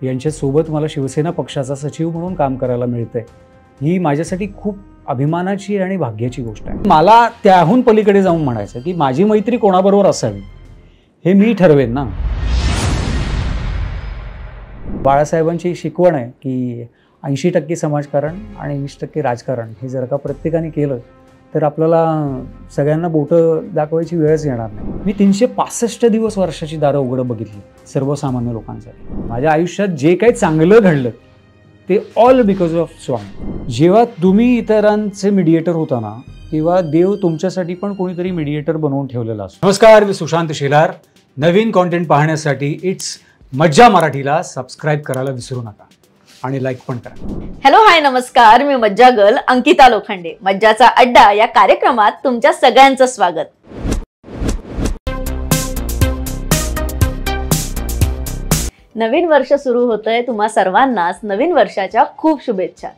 यांच्यासोबत मला शिवसेना पक्षाचा सचिव म्हणून काम करायला मिळतंय, ही माझ्यासाठी खूप अभिमानाची आणि भाग्याची गोष्ट आहे. मला त्याहून पलीकडे जाऊन म्हणायचं की माझी मैत्री कोणाबरोबर असावी हे मी ठरवेन ना. बाळासाहेबांची शिकवण आहे की 80% समाजकारण आणि 20% राजकारण हे जर का प्रत्येकाने केलं तर आपल्याला सगळ्यांना बोटं दाखवायची वेळच येणार नाही. मी 365 दिवस वर्षाची दारं उघडं बघितली सर्वसामान्य लोकांसाठी. माझ्या आयुष्यात जे काही चांगलं घडलं ते ऑल बिकॉज ऑफ स्वामी. जेव्हा तुम्ही इतरांचे मीडिएटर होता ना, तेव्हा देव तुमच्यासाठी पण कोणीतरी मीडिएटर बनवून ठेवलेला असतो. नमस्कार, मी सुशांत शेलार. नवीन कॉन्टेंट पाहण्यासाठी इट्स मज्जा मराठीला सबस्क्राईब करायला विसरू नका आणि लाईक पण करा. हॅलो, हाय, नमस्कार. मी मज्जा गर्ल अंकिता लोखंडे. मज्जाचा अड्डा या कार्यक्रमात तुमच्या सगळ्यांचं स्वागत. नवीन वर्ष सुरू होतंय. तुम्हा सर्वांनाच नवीन वर्षाच्या खूप शुभेच्छा.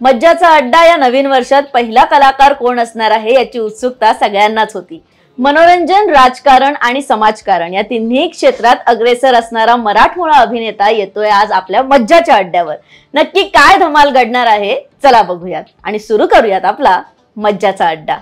मज्जाचा अड्डा या नवीन वर्षात पहिला कलाकार कोण असणार आहे याची उत्सुकता सगळ्यांनाच होती. मनोरंजन, राजकारण आणि समाजकारण या तिन्ही क्षेत्रात अग्रेसर असणारा मराठमोळा अभिनेता येतोय आज आपल्या मज्जाच्या अड्ड्यावर. नक्की काय धमाल घडणार आहे, चला बघूयात आणि सुरू करूयात आपला मज्जाचा अड्डा.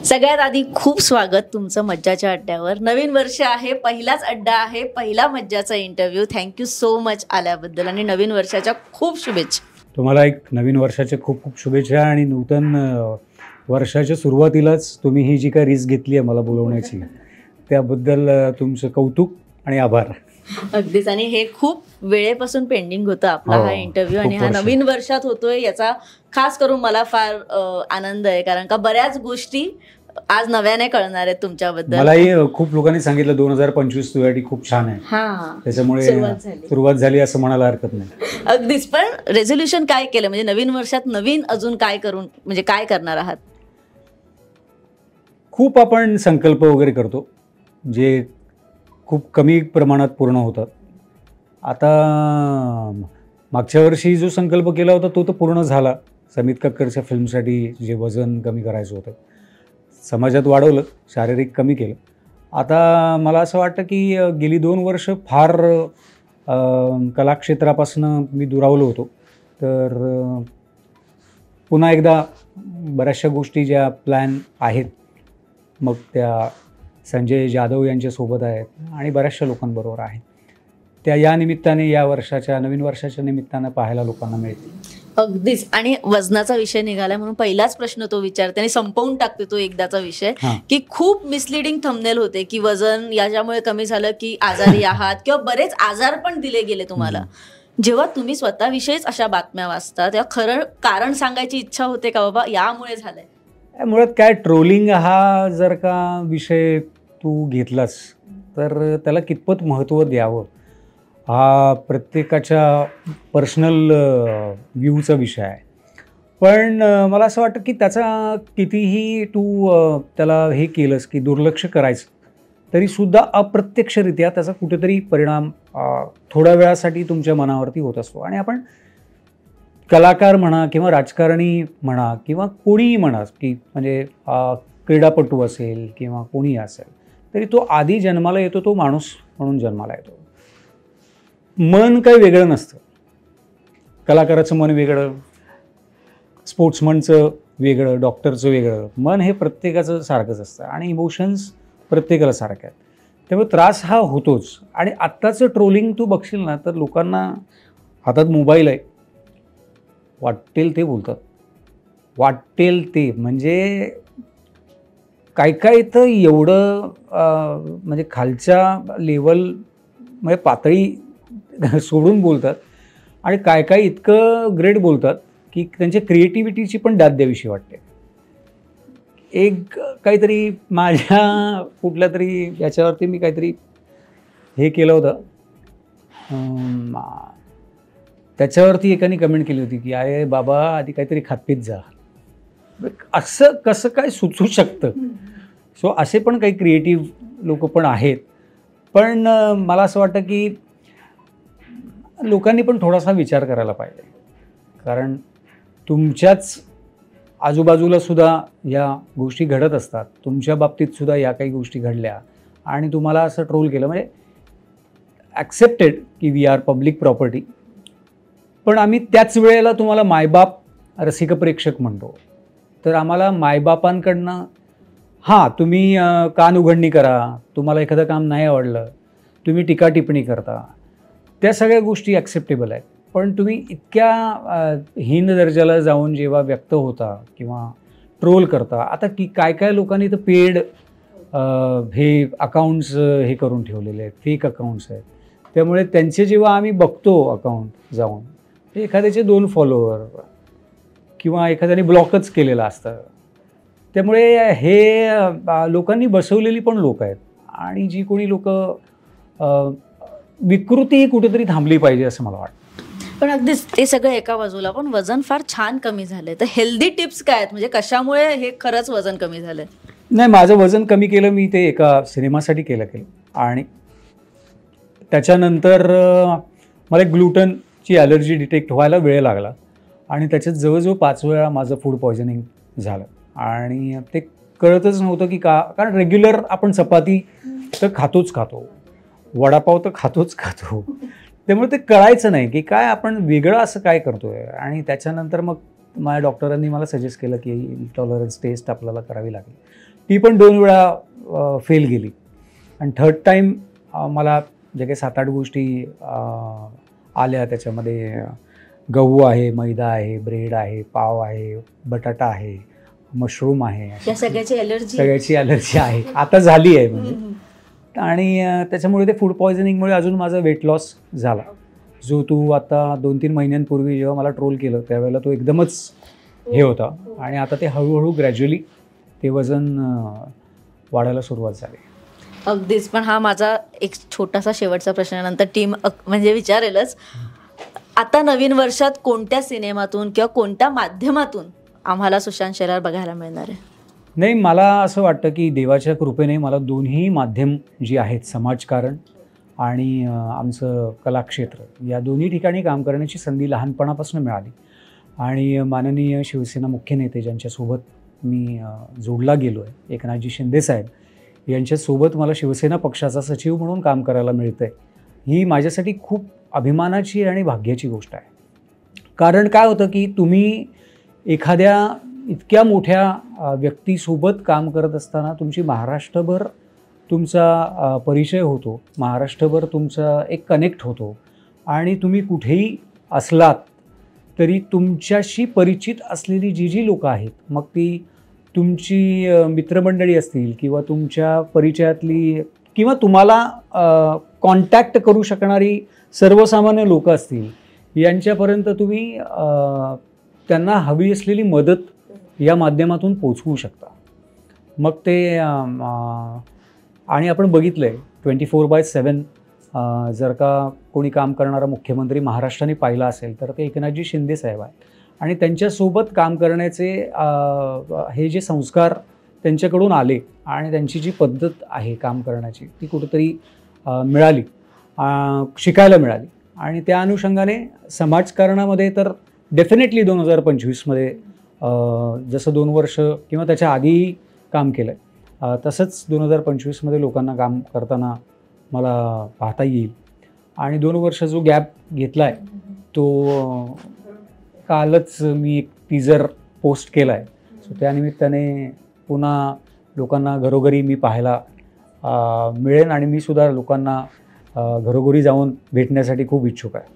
सगळ्यात आधी खूप स्वागत तुमचं मज्जाच्या अड्ड्यावर. नवीन वर्ष आहे, पहिलाच अड्डा आहे, पहिला मज्जाचा इंटरव्ह्यू. थँक्यू सो मच आल्याबद्दल आणि नवीन वर्षाच्या खूप शुभेच्छा. तुम्हाला एक नवीन वर्षाच्या खूप खूप शुभेच्छा. आणि नूतन वर्षाच्या सुरुवातीलाच तुम्ही ही जी काही रिस्क घेतली आहे मला बोलवण्याची, त्याबद्दल तुमचं कौतुक आणि आभार. अगदीच. आणि हे खूप वेळेपासून पेंडिंग होतं आपला हा इंटरव्ह्यू आणि हा नवीन वर्षात होतोय याचा खास करून मला फार आनंद आहे, कारण का बऱ्याच गोष्टी आज नव्याने कळणार आहेत तुमच्याबद्दल. मलाही खूप लोकांनी सांगितलं 2025 तुझ्यासाठी खूप छान आहे, त्याच्यामुळे सुरुवात झाली असं म्हणायला हरकत नाही. अगदीच. पण रेझोल्युशन काय केलं, म्हणजे नवीन वर्षात नवीन अजून काय करून, म्हणजे काय करणार आहात? खूप आपण संकल्प वगैरे करतो जे खूप कमी प्रमाणात पूर्ण होतात. आता मागच्या वर्षी जो संकल्प केला होता तो तर पूर्ण झाला. समित कक्करच्या फिल्मसाठी जे वजन कमी करायचं होतं, समाजात वाढवलं, शारीरिक कमी केलं. आता मला असं वाटतं की गेली 2 वर्ष फार कलाक्षेत्रापासून मी दुरावलो होतो. तर पुन्हा एकदा बऱ्याचशा गोष्टी ज्या प्लॅन आहेत, मग त्या संजय जाधव यांच्यासोबत आहेत आणि बऱ्याचशा लोकांबरोबर आहेत, त्या या निमित्ताने या वर्षाच्या नवीन वर्षाच्या निमित्तानं पाहायला लोकांना मिळतील. अगदीच. आणि वजनाचा विषय निघाला म्हणून पहिलाच प्रश्न तो विचारते आणि संपवून टाकते तो एकदाचा विषय, की खूप मिसलिडिंग थंबनेल होते की वजन याच्यामुळे कमी झालं की आजारी आहात किंवा बरेच आजार पण दिले गेले तुम्हाला. जेव्हा तुम्ही स्वतःविषयीच अशा बातम्या वाचता तेव्हा खरं कारण सांगायची इच्छा होते का, बाबा यामुळे झालंय? मुळात काय, ट्रोलिंग हा जर का विषय तू घेतलास तर त्याला कितपत महत्त्व द्यावं हा प्रत्येकाच्या पर्सनल व्ह्यूचा विषय आहे. पण मला असं वाटतं की त्याचा कितीही तू त्याला हे केलंस की दुर्लक्ष करायचं तरीसुद्धा अप्रत्यक्षरित्या त्याचा कुठेतरी परिणाम थोड्या वेळासाठी तुमच्या मनावरती होत असतो. आणि आपण कलाकार म्हणा किंवा राजकारणी म्हणा किंवा कोणीही म्हणा, की म्हणजे क्रीडापटू असेल किंवा कोणीही असेल, तरी तो आधी जन्माला येतो तो माणूस म्हणून जन्माला येतो. मन काही वेगळं नसतं. कलाकाराचं मन वेगळं, स्पोर्ट्समनचं वेगळं, डॉक्टरचं वेगळं. मन हे प्रत्येकाचं सारखंच असतं आणि इमोशन्स प्रत्येकाला सारखे आहेत. त्यामुळे त्रास हा होतोच. आणि आत्ताचं ट्रोलिंग तू बघशील ना तर लोकांना हातात मोबाईल आहे, वाटेल ते बोलतात, वाटेल ते. म्हणजे काय काय तर एवढं म्हणजे खालच्या लेवल म्हणजे पातळी सोडून बोलतात आणि काय काय इतकं ग्रेट बोलतात की त्यांच्या क्रिएटिव्हिटीची पण दाद द्यावीशी वाटते. एक काहीतरी माझ्या कुठल्या तरी याच्यावरती मी काहीतरी हे केलं होतं, त्याच्यावरती एकाने कमेंट केली होती की अरे बाबा आधी काहीतरी खातपीत जा. असं कसं काय सुचू शकतं? सो असे पण काही क्रिएटिव्ह लोक पण आहेत. पण मला असं वाटतं की लोकांनी पण थोडासा विचार करायला पाहिजे, कारण तुमच्याच आजूबाजूला सुद्धा या गोष्टी घडत असतात. तुमच्या बाबतीत सुद्धा या काही गोष्टी घडल्या आणि तुम्हाला असं ट्रोल केलं, म्हणजे ॲक्सेप्टेड की वी आर पब्लिक प्रॉपर्टी, पण आम्ही त्याच वेळेला तुम्हाला मायबाप रसिक प्रेक्षक म्हणतो. तर आम्हाला मायबापांकडनं हां, तुम्ही कान उघडणी करा, तुम्हाला एखादं काम नाही आवडलं, तुम्ही टीका टिप्पणी करता, त्या सगळ्या गोष्टी ॲक्सेप्टेबल आहेत. पण तुम्ही इतक्या हीन दर्जाला जाऊन जेव्हा व्यक्त होता किंवा ट्रोल करता, आता की काय काय लोकांनी तर पेड हे अकाउंट्स हे करून ठेवलेले आहेत, फेक अकाउंट्स आहेत. त्यामुळे त्यांचे जेव्हा आम्ही बघतो अकाउंट जाऊन, एखाद्याचे 2 फॉलोअर किंवा एखाद्याने ब्लॉकच केलेलं असतं. त्यामुळे हे लोकांनी बसवलेली पण लोक आहेत आणि जी कोणी लोक विकृती कुठेतरी थांबली पाहिजे असं मला वाटतं. पण अगदीच ते सगळं एका बाजूला, पण वजन फार छान कमी झालंय. तर हेल्दी टिप्स काय आहेत, म्हणजे कशामुळे हे खरंच वजन कमी झालंय? नाही, माझं वजन कमी केलं मी ते एका सिनेमासाठी केलं आणि त्याच्यानंतर मला ग्लुटनची ॲलर्जी डिटेक्ट व्हायला वेळ लागला आणि त्याच्यात जवळजवळ 5 वेळा माझं फूड पॉयझनिंग झालं आणि ते कळतच नव्हतं की कारण रेग्युलर आपण चपाती तर खातो, वडापाव तर खातो. त्यामुळे ते कळायचं नाही की काय आपण वेगळं असं काय करतोय. आणि त्याच्यानंतर मग माझ्या डॉक्टरांनी मला सजेस्ट केलं की इंटॉलरन्स टेस्ट आपल्याला करावी लागेल. ती पण 2 वेळा फेल गेली आणि थर्ड टाईम मला जे काही 7-8 गोष्टी आल्या, त्याच्यामध्ये गहू आहे, मैदा आहे, ब्रेड आहे, पाव आहे, बटाटा आहे, मशरूम आहे, सगळ्याची ॲलर्जी आहे, आता झाली आहे म्हणजे. आणि त्याच्यामुळे ते फूड पॉयझनिंगमुळे अजून माझा वेट लॉस झाला, जो तू आता 2-3 महिन्यांपूर्वी जेव्हा मला ट्रोल केलं त्यावेळेला तो एकदमच हे होता आणि आता ते हळूहळू ग्रॅज्युअली ते वजन वाढायला सुरुवात झाली. अगदीच. पण हा माझा एक छोटासा शेवटचा प्रश्न, नंतर टीम म्हणजे विचारेलच. आता नवीन वर्षात कोणत्या सिनेमातून किंवा कोणत्या माध्यमातून आम्हाला सुशांत शेलार बघायला मिळणार आहे? नाही, मला असं वाटतं की देवाच्या कृपेने मला दोन्ही माध्यम जी आहेत, समाजकारण आणि आमचं कलाक्षेत्र, या दोन्ही ठिकाणी काम करण्याची संधी लहानपणापासून मिळाली. आणि माननीय शिवसेना मुख्य नेते ज्यांच्यासोबत मी जोडला गेलो आहे, एकनाथजी शिंदेसाहेब यांच्यासोबत मला शिवसेना पक्षाचा सचिव म्हणून काम करायला मिळतं आहे, ही माझ्यासाठी खूप अभिमानाची आणि भाग्याची गोष्ट आहे. कारण काय होतं की तुम्ही एखाद्या इतक्या मोठ्या व्यक्तीसोबत काम करत असताना तुमची महाराष्ट्रभर तुमचा परिचय होतो, महाराष्ट्रभर तुमचा एक कनेक्ट होतो आणि तुम्ही कुठेही असलात तरी तुमच्याशी परिचित असलेली जी लोकं आहेत, मग ती तुमची मित्रमंडळी असतील किंवा तुमच्या परिचयातली किंवा तुम्हाला कॉन्टॅक्ट करू शकणारी सर्वसामान्य लोकं असतील, यांच्यापर्यंत तुम्ही त्यांना हवी असलेली मदत या माध्यमातून पोचवू शकता. मग ते आणि आपण बघितलं आहे 24/7 जर का कोणी काम करणारा मुख्यमंत्री महाराष्ट्राने पाहिला असेल तर ते एकनाथजी शिंदे साहेब आहेत. आणि त्यांच्यासोबत काम करण्याचे हे जे संस्कार त्यांच्याकडून आले आणि त्यांची जी पद्धत आहे काम करण्याची ती कुठेतरी मिळाली, शिकायला मिळाली. आणि त्या अनुषंगाने समाजकारणामध्ये तर डेफिनेटली 2025मध्ये जसं 2 वर्ष किंवा त्याच्या आधीही काम केलं आहे, तसंच 2025मध्ये लोकांना काम करताना मला पाहता येईल. आणि 2 वर्ष जो गॅप घेतला आहे तो कालच मी एक टीजर पोस्ट केला आहे. सो त्यानिमित्ताने पुन्हा लोकांना घरोघरी मी पाहायला मिळेन आणि मी सुद्धा लोकांना घरोघरी जाऊन भेटण्यासाठी खूप इच्छुक आहे.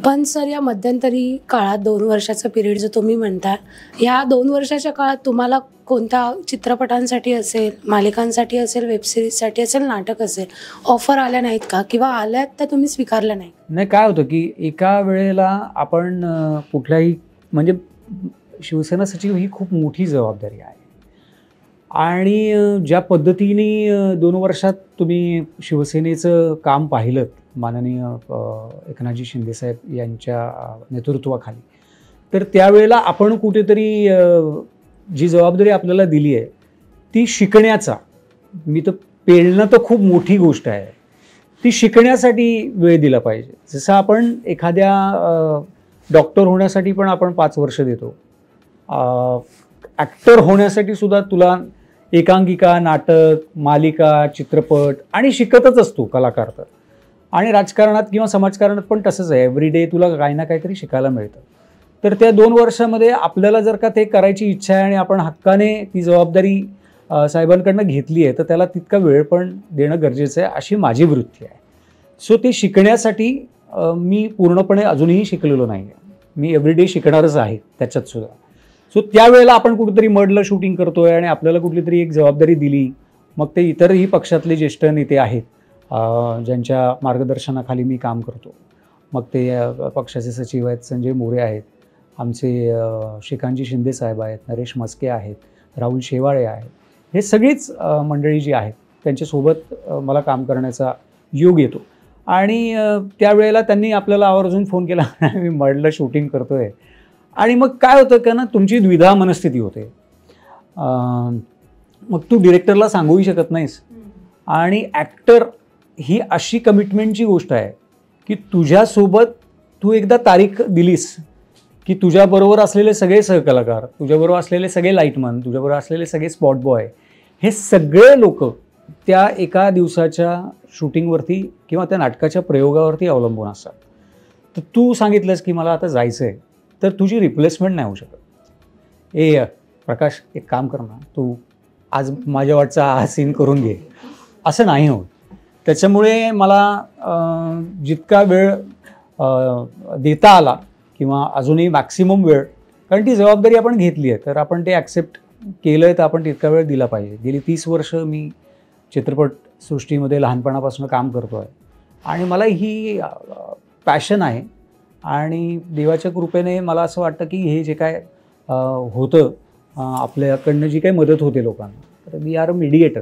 पण सर, या मध्यंतरी काळात 2 वर्षाचा पिरियड जो तुम्ही म्हणता, या 2 वर्षाच्या काळात तुम्हाला कोणत्या चित्रपटांसाठी असेल, मालिकांसाठी असेल, वेबसिरीजसाठी असेल, नाटक असेल, ऑफर आल्या नाहीत का? किंवा आल्यात तर तुम्ही स्वीकारल्या नाही? नाही, काय होतं की एका वेळेला आपण कुठल्याही म्हणजे शिवसेना सचिव ही खूप मोठी जबाबदारी आहे आणि ज्या पद्धतीने 2 वर्षात तुम्ही शिवसेनेचं काम पाहिलं माननीय एकनाथजी शिंदेसाहेब यांच्या नेतृत्वाखाली, तर त्यावेळेला आपण कुठेतरी जी जबाबदारी आपल्याला दिली आहे ती शिकण्याचा, मी तर पेलणं तर खूप मोठी गोष्ट आहे, ती शिकण्यासाठी वेळ दिला पाहिजे. जसं आपण एखाद्या डॉक्टर होण्यासाठी पण आपण 5 वर्ष देतो, ॲक्टर होण्यासाठी सुद्धा तुला एकांकिका, नाटक, मालिका, चित्रपट आणि शिकतच असतो कलाकार. तर आणि राजकारणात किंवा समाजकारणात पण तसंच आहे. एव्हरीडे तुला काही ना काहीतरी शिकायला मिळतं. तर त्या 2 वर्षामध्ये आपल्याला जर का ते करायची इच्छा आहे आणि आपण हक्काने ती जबाबदारी साहेबांकडनं घेतली आहे, तर त्याला तितका वेळ पण देणं गरजेचं आहे, अशी माझी वृत्ती आहे. सो ते शिकण्यासाठी मी पूर्णपणे अजूनही शिकलेलो नाही आहे. मी एव्हरीडे शिकणारच आहे त्याच्यात सुद्धा. सो त्यावेळेला आपण कुठेतरी मडलं शूटिंग करतोय आणि आपल्याला कुठली तरी एक जबाबदारी दिली, मग ते इतरही पक्षातले ज्येष्ठ नेते आहेत ज्यांच्या मार्गदर्शनाखाली मी काम करतो. मग ते पक्षाचे सचिव आहेत, संजय मोरे आहेत, आमचे श्रीकांतजी शिंदे साहेब आहेत, नरेश म्हस्के आहेत, राहुल शेवाळे आहेत. हे सगळीच मंडळी जी आहेत त्यांच्यासोबत मला काम करण्याचा योग येतो. आणि त्यावेळेला त्यांनी आपल्याला आवर्जून फोन केला, मी मडलं शूटिंग करतोय. आणि मग काय होतं का ना, तुमची द्विधा मनस्थिती होते. मग तू डिरेक्टरला सांगूही शकत नाहीस. आणि ॲक्टर ही अशी कमिटमेंटची गोष्ट आहे की तुझ्यासोबत तू एकदा तारीख दिलीस की तुझ्याबरोबर असलेले सगळे सहकलाकार, तुझ्याबरोबर असलेले सगळे लाईटमन, तुझ्याबरोबर असलेले सगळे स्पॉट बॉय, हे सगळे लोक त्या एका दिवसाच्या शूटिंगवरती किंवा त्या नाटकाच्या प्रयोगावरती अवलंबून असतात. तर तू सांगितलंस की मला आता जायचं आहे, तर तुझी रिप्लेसमेंट नाही होऊ शकत. प्रकाश एक काम कर ना, तू आज माझ्या वाटचा हा सीन करून घे, असं नाही होत. त्याच्यामुळे मला जितका वेळ देता आला किंवा अजूनही मॅक्सिमम वेळ, कारण ती जबाबदारी आपण घेतली आहे तर आपण ते ॲक्सेप्ट केलं आहे, तर आपण तितका वेळ दिला पाहिजे. गेली 30 वर्ष मी चित्रपटसृष्टीमध्ये लहानपणापासून काम करतो आहे आणि मला ही पॅशन आहे. आणि देवाच्या कृपेने मला असं वाटतं की हे जे काय होतं आपल्याकडनं जी काही मदत होते लोकांना, तर वी आर अ मीडिएटर.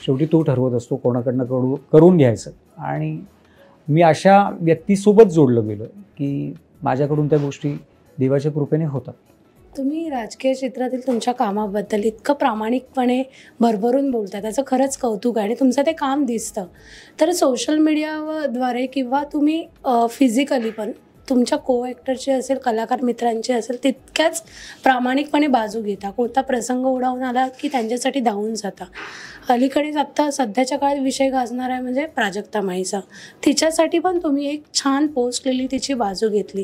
शेवटी तो ठरवत असतो कोणाकडनं करून घ्यायचं. आणि मी अशा व्यक्तीसोबत जोडलं गेलो की माझ्याकडून त्या गोष्टी देवाच्या कृपेने होतात. तुम्ही राजकीय क्षेत्रातील तुमच्या कामाबद्दल इतकं प्रामाणिकपणे भरभरून बोलता, त्याचं खरंच कौतुक आहे आणि तुमचं ते काम दिसतं. तर सोशल मीडियाद्वारे किंवा तुम्ही फिजिकली पण तुमच्या को ॲक्टरची असेल, कलाकार मित्रांची असेल, तितक्याच प्रामाणिकपणे बाजू घेता. कोणता प्रसंग ओढावून आला की त्यांच्यासाठी धावून जाता. अलीकडेच आत्ता सध्याच्या काळात विषय गाजणार आहे म्हणजे प्राजक्ता माळीचा. तिच्यासाठी पण तुम्ही एक छान पोस्ट लिहिली, तिची बाजू घेतली.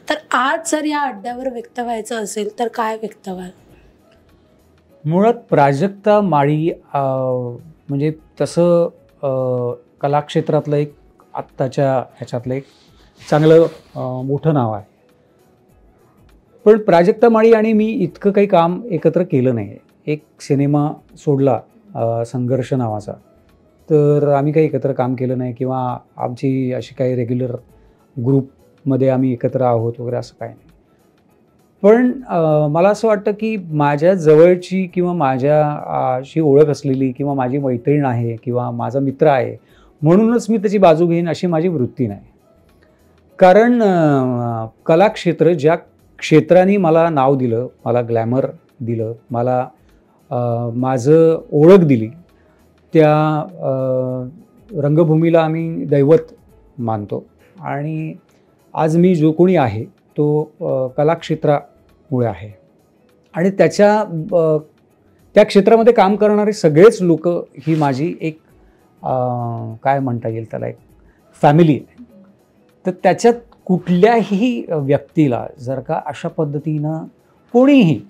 तर आज जर या अड्ड्यावर व्यक्त व्हायचं असेल तर काय व्यक्त व्हाल? मुळात प्राजक्ता माळी म्हणजे तसं कलाक्षेत्रातलं एक आत्ताच्या ह्याच्यातलं एक चांगलं मोठं नाव आहे. पण प्राजक्ता माळी आणि मी इतकं काही काम एकत्र केलं नाही आहे. एक सिनेमा सोडला संघर्ष नावाचा, तर आम्ही काही एकत्र काम केलं नाही किंवा आमची अशी काही रेग्युलर ग्रुपमध्ये आम्ही एकत्र आहोत वगैरे असं काही नाही. पण मला असं वाटतं की माझ्या जवळची किंवा माझ्याशी ओळख असलेली किंवा माझी मैत्रीण आहे किंवा माझा मित्र आहे म्हणूनच मी त्याची बाजू घेईन अशी माझी वृत्ती नाही. कारण कलाक्षेत्र ज्या क्षेत्राने मला नाव दिलं, मला ग्लॅमर दिलं, मला माझं ओळख दिली, त्या रंगभूमीला आम्ही दैवत मानतो. आणि आज मी जो कोणी आहे तो कलाक्षेत्रामुळे आहे. आणि त्या क्षेत्रामध्ये काम करणारे सगळेच लोक ही माझी एक काय म्हणता येईल त्याला, एक फॅमिली आहे. तर त्याच्यात कुठल्याही व्यक्तीला जर का अशा पद्धतीनं कोणीही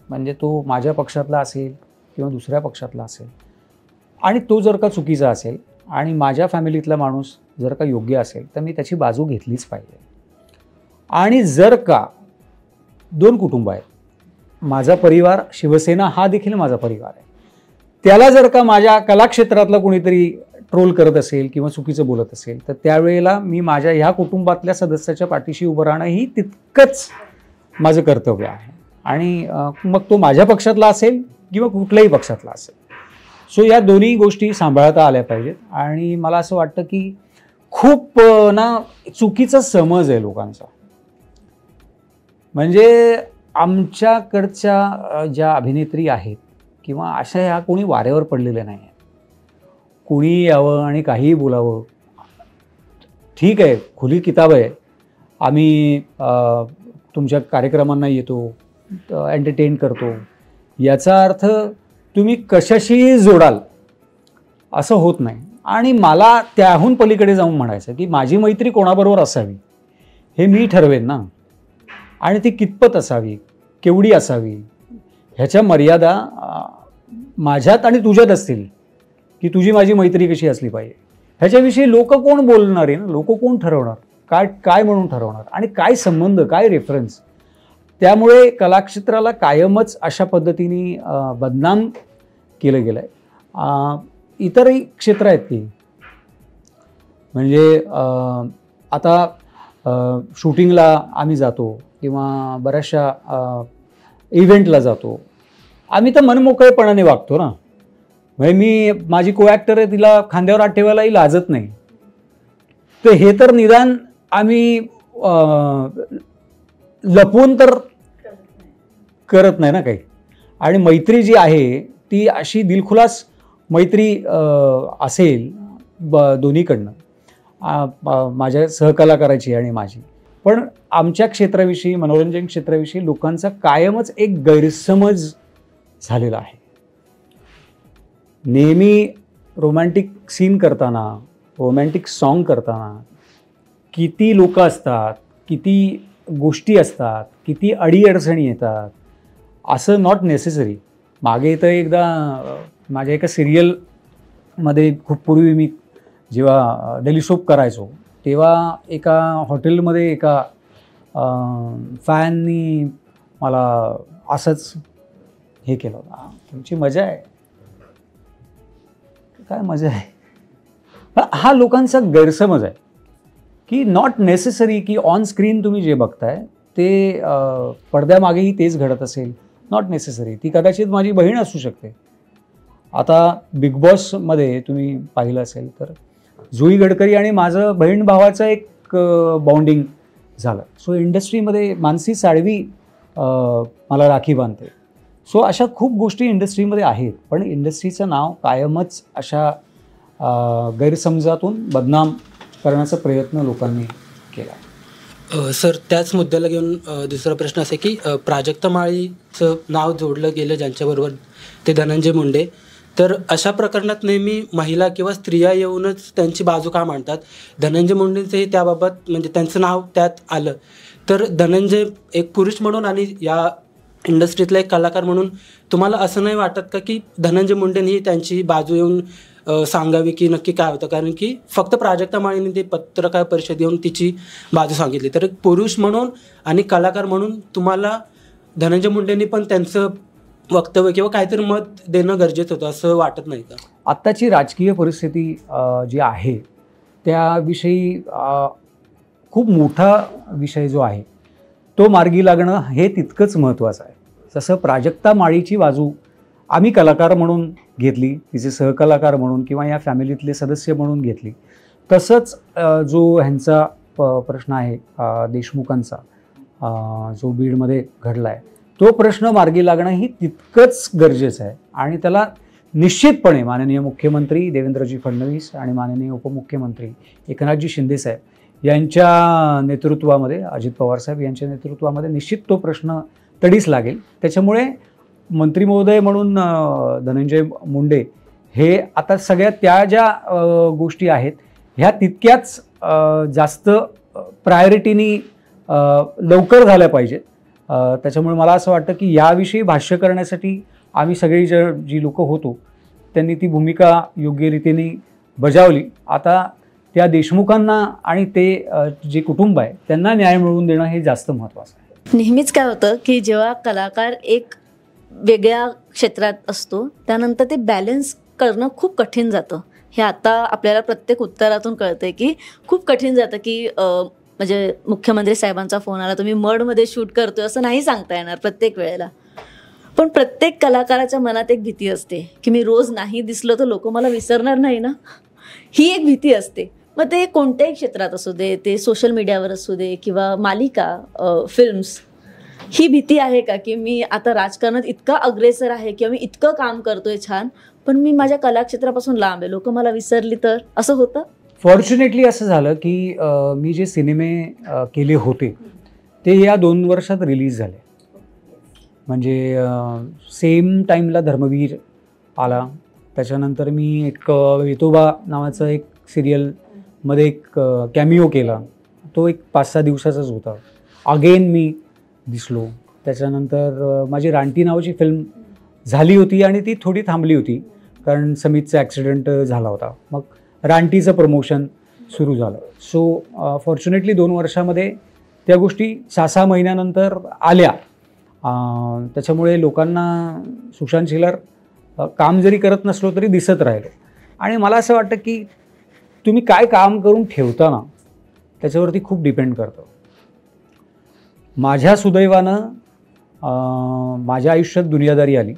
म्हणजे तो माझ्या पक्षातला असेल किंवा दुसऱ्या पक्षातला असेल आणि तो जर का चुकीचा असेल आणि माझ्या फॅमिलीतला माणूस जर का योग्य असेल तर मी त्याची बाजू घेतलीच पाहिजे. आणि जर का 2 कुटुंब आहेत, माझा परिवार शिवसेना हा देखील माझा परिवार आहे, त्याला जर का माझ्या कलाक्षेत्रातला कोणीतरी ट्रोल करत असेल किंवा चुकीचं बोलत असेल तर त्यावेळेला मी माझ्या ह्या कुटुंबातल्या सदस्याच्या पाठीशी उभं राहणं ही तितकंच माझं कर्तव्य आहे. आणि मग तो माझ्या पक्षातला असेल किंवा कुठल्याही पक्षातला असेल. सो या दोन्ही गोष्टी सांभाळता आल्या पाहिजेत. आणि मला असं वाटतं की खूप चुकीचा समज आहे लोकांचा. म्हणजे आमच्याकडच्या ज्या अभिनेत्री आहेत किंवा अशा ह्या कोणी वाऱ्यावर पडलेल्या नाही आहेत. कोणी यावं आणि काहीही बोलावं, ठीक आहे, खुली किताब आहे, आम्ही तुमच्या कार्यक्रमांना येतो, एंटरटेन करतो, याचा अर्थ तुम्ही कशाशी जोडाल असं होत नाही. आणि मला त्याहून पलीकडे जाऊन म्हणायचं की माझी मैत्री कोणाबरोबर असावी हे मी ठरवेन ना, आणि ती कितपत असावी, केवढी असावी, ह्याच्या मर्यादा माझ्यात आणि तुझ्यात असतील की तुझी माझी मैत्री कशी असली पाहिजे. ह्याच्याविषयी लोक कोण बोलणार आहे ना, लोक कोण ठरवणार, काय म्हणून ठरवणार, आणि काय संबंध, काय रेफरन्स. त्यामुळे कलाक्षेत्राला कायमच अशा पद्धतीने बदनाम केलं गेलं आहे. इतरही क्षेत्र आहेत की म्हणजे आता शूटिंगला आम्ही जातो किंवा बऱ्याचशा इव्हेंटला जातो, आम्ही तर मनमोकळेपणाने वागतो ना. म्हणजे माझी को ॲक्टर आहे, तिला खांद्यावर हात ठेवायलाही लाजत नाही. तर हे तर निदान आम्ही लपवून तर करत नाही ना काही. आणि मैत्री जी आहे ती अशी दिलखुलास मैत्री असेल दोन्हीकडनं, माझ्या सहकलाकाराची आणि माझी. पण आमच्या क्षेत्राविषयी, मनोरंजन क्षेत्राविषयी लोकांचा कायमच एक गैरसमज झालेला आहे. नेहमी रोमॅन्टिक सीन करताना, रोमॅन्टिक सॉन्ग करताना किती लोक असतात, किती गोष्टी असतात, किती अडीअडचणी येतात, असं नॉट नेसेसरी. मागे तर एकदा माझ्या एका सिरियलमध्ये खूप पूर्वी मी जेव्हा डेली सोप करायचो तेव्हा एका हॉटेलमध्ये एका फॅननी मला असंच हे केलं होतं, तुमची मजा आहे, काय मजा आहे. हा लोकांचा गैरसमज आहे की नॉट नेसेसरी की ऑन स्क्रीन तुम्ही जे बघताय ते पडद्यामागेही तेच घडत असेल, नॉट नेसेसरी. ती कदाचित माझी बहीण असू शकते. आता बिग बॉसमध्ये तुम्ही पाहिलं असेल तर जुई गडकरी आणि माझं बहीण भावाचं एक बॉन्डिंग झालं. सो इंडस्ट्रीमध्ये मानसी साळवी मला राखी बांधते. सो अशा खूप गोष्टी इंडस्ट्रीमध्ये आहेत, पण इंडस्ट्रीचं नाव कायमच अशा गैरसमजातून बदनाम करण्याचा प्रयत्न लोकांनी केला. सर, त्याच मुद्द्याला घेऊन दुसरा प्रश्न असा आहे की प्राजक्ता माळीचं नाव जोडलं गेलं ज्यांच्याबरोबर, ते धनंजय मुंडे. तर अशा प्रकरणात नेहमी महिला किंवा स्त्रिया येऊनच त्यांची बाजू का मांडतात. धनंजय मुंडेंचंही त्याबाबत म्हणजे त्यांचं नाव त्यात आलं. तर धनंजय एक पुरुष म्हणून आणि या इंडस्ट्रीतला एक कलाकार म्हणून तुम्हाला असं नाही वाटत का की धनंजय मुंडेंनी त्यांची बाजू येऊन सांगावी की नक्की काय होतं. कारण की फक्त प्राजक्ता माळीने ते पत्रकार परिषद येऊन तिची बाजू सांगितली. तर पुरुष म्हणून आणि कलाकार म्हणून तुम्हाला धनंजय मुंडेंनी पण त्यांचं वक्तव्य किंवा काहीतरी मत देणं गरजेचं होतं असं वाटत नाही का? आत्ताची राजकीय परिस्थिती जी आहे त्याविषयी खूप मोठा विषय जो आहे तो मार्गी लागणं हे तितकंच महत्त्वाचं आहे. जसं प्राजक्ता माळीची बाजू आम्ही कलाकार म्हणून घेतली, तिचे सहकलाकार म्हणून किंवा या फॅमिलीतले सदस्य म्हणून घेतली, तसंच जो ह्यांचा प्रश्न आहे देशमुखांचा जो बीडमध्ये घडला आहे तो प्रश्न मार्गी लागणं ही तितकंच गरजेचं आहे. आणि त्याला निश्चितपणे माननीय मुख्यमंत्री देवेंद्रजी फडणवीस आणि माननीय उपमुख्यमंत्री एकनाथजी शिंदेसाहेब यांच्या नेतृत्वामध्ये, अजित पवार साहेब यांच्या नेतृत्वामध्ये निश्चित तो प्रश्न तडीस लागेल. त्याच्यामुळे मंत्री महोदय म्हणून धनंजय मुंडे हे आता सगळ्या त्या ज्या गोष्टी आहेत ह्या तितक्याच जास्त प्रायोरिटीनी लवकर झाल्या पाहिजेत. त्याच्यामुळे मला असं वाटतं की याविषयी भाष्य करण्यासाठी आम्ही सगळी जी लोक होतो त्यांनी ती भूमिका योग्य रीतीने बजावली. आता त्या देशमुखांना आणि ते जे कुटुंब आहे त्यांना न्याय मिळवून देणं हे जास्त महत्त्वाचं आहे. नेहमीच काय होतं की जेव्हा कलाकार एक वेगळ्या क्षेत्रात असतो त्यानंतर ते बॅलन्स करणं खूप कठीण जातं. हे आता आपल्याला प्रत्येक उत्तरातून कळतंय की खूप कठीण जातं की म्हणजे मुख्यमंत्री साहेबांचा फोन आला, तुम्ही मडमध्ये शूट करतोय असं नाही सांगता येणार प्रत्येक वेळेला. पण प्रत्येक कलाकाराच्या मनात एक भीती असते की मी रोज नाही दिसलो तर लोक मला विसरणार नाही ना, ही एक भीती असते. मग ते कोणत्याही क्षेत्रात असू दे, ते सोशल मीडियावर असू दे किंवा मालिका, फिल्म्स, ही भीती आहे का की मी आता राजकारणात इतका अग्रेसर आहे किंवा मी इतकं काम करतोय छान, पण मी माझ्या कलाक्षेत्रापासून लांब आहे, लोक मला विसरली तर, असं होतं? फॉर्च्युनेटली असं झालं की मी जे सिनेमे केले होते ते या 2 वर्षात रिलीज झाले. म्हणजे सेम टाईमला धर्मवीर आला, त्याच्यानंतर मी एक वितोबा नावाचं एक सिरियलमध्ये एक कॅमिओ केला. तो एक 5-6 दिवसाचाच होता. अगेन मी दिसलो. त्याच्यानंतर माझी रानटी नावाची फिल्म झाली होती आणि ती थोडी थांबली होती कारण समितचा ॲक्सिडेंट झाला होता. मग रानटीचं प्रमोशन सुरू झालं. सो फॉर्च्युनेटली 2 वर्षामध्ये त्या गोष्टी 6-6 महिन्यानंतर आल्या. त्याच्यामुळे लोकांना सुशांत शिलार काम जरी करत नसलो तरी दिसत राहिलो. आणि मला असं वाटतं की तुम्ही काय काम करून ठेवता ना त्याच्यावरती खूप डिपेंड करतं. माझ्या सुदैवानं माझ्या आयुष्यात दुनियादारी आली.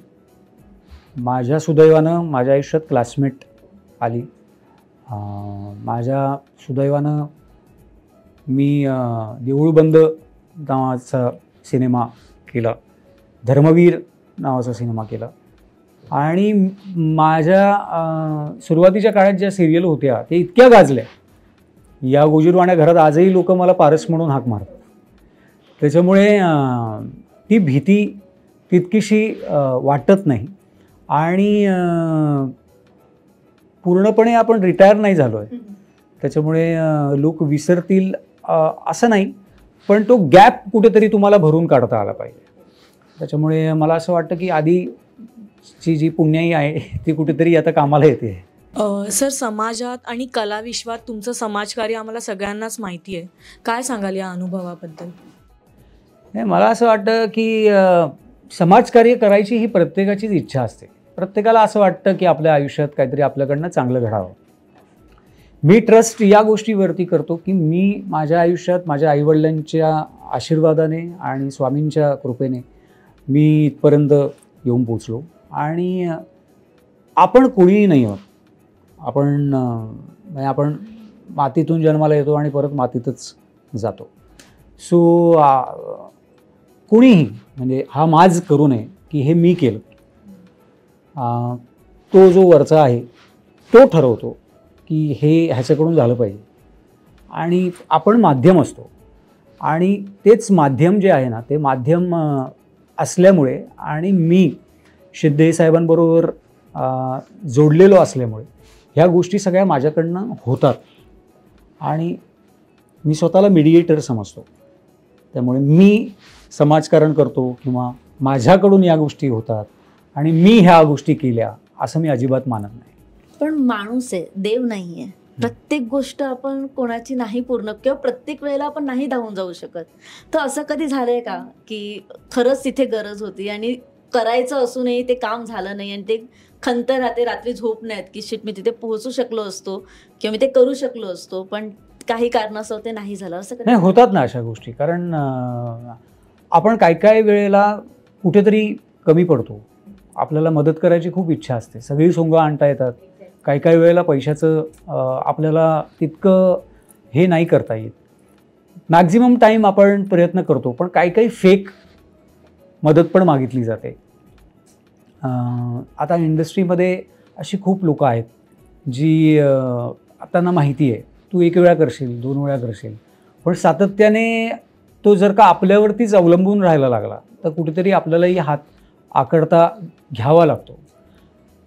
माझ्या सुदैवानं माझ्या आयुष्यात क्लासमेट आली. माझ्या सुदैवानं मी देऊळबंद नावाचा सिनेमा केला, धर्मवीर नावाचा सिनेमा केला. आणि माझ्या सुरुवातीच्या काळात ज्या सिरियल होत्या ते इतक्या गाजल्या, या गोजीरवाण्या घरात आजही लोक मला पारस म्हणून हाक मारतात. त्याच्यामुळे ती भीती तितकीशी वाटत नाही. आणि पूर्णपणे आपण रिटायर नाही झालो आहे, त्याच्यामुळे लोक विसरतील असं नाही, पण तो गॅप कुठेतरी तुम्हाला भरून काढता आला पाहिजे. त्याच्यामुळे मला असं वाटतं की आधीची जी पुण्याई आहे ती कुठेतरी आता कामाला येते. सर, समाजात आणि कला विश्वात तुमचं समाजकार्य आम्हाला सगळ्यांनाच माहिती आहे. काय सांगाल या अनुभवाबद्दल? मला असं वाटतं की समाजकार्य करायची ही प्रत्येकाचीच इच्छा असते. प्रत्येकाला असं वाटतं की आपल्या आयुष्यात काहीतरी आपल्याकडनं चांगलं घडावं. मी ट्रस्ट या गोष्टीवरती करतो की मी माझ्या आयुष्यात माझ्या आईवडिलांच्या आशीर्वादाने आणि स्वामींच्या कृपेने मी इथपर्यंत येऊन पोचलो. आणि आपण कोणीही नाही आहोत. आपण मातीतून जन्माला येतो आणि परत मातीतच जातो. सो कोणीही म्हणजे हा माज करू नये की हे मी केलं. तो जो वरचा आहे तो ठरवतो की हे ह्याच्याकडून झालं पाहिजे. आणि आपण माध्यम असतो आणि तेच माध्यम जे आहे ना ते माध्यम असल्यामुळे आणि मी शिंदे साहेबांबरोबर जोडलेलो असल्यामुळे ह्या गोष्टी सगळ्या माझ्याकडनं होतात. आणि मी स्वतःला मीडिएटर समजतो. त्यामुळे मी समाजकारण करतो किंवा माझ्याकडून या गोष्टी होतात आणि मी ह्या गोष्टी केल्या असं मी अजिबात मानत नाही. पण माणूस आहे, देव नाहीये. प्रत्येक गोष्ट आपण कोणाची नाही पूर्ण किंवा प्रत्येक वेळेला आपण नाही धावून जाऊ शकत. तर असं कधी झालंय का की खरंच तिथे गरज होती आणि करायचं असूनही ते काम झालं नाही आणि ते खंत राहते, रात्री झोप नाहीत की शिट मी तिथे पोहोचू शकलो असतो किंवा मी ते करू शकलो असतो, पण काही कारणास्तव ते नाही झालं, असं नाही होतात ना अशा गोष्टी. कारण आपण काय वेळेला कुठेतरी कमी पडतो. आपल्याला मदत करायची खूप इच्छा असते, सगळी सोंगं आणता येतात. काही वेळेला पैशाचं आपल्याला तितकं हे नाही करता येत. मॅक्झिमम टाईम आपण प्रयत्न करतो, पण काही फेक मदत पण मागितली जाते. आता इंडस्ट्रीमध्ये अशी खूप लोकं आहेत जी त्यांना माहिती आहे तू 1 वेळा करशील, 2 वेळा करशील, पण सातत्याने तो जर का आपल्यावरतीच अवलंबून राहायला लागला तर कुठेतरी आपल्यालाही हात आकडता घ्यावा लागतो.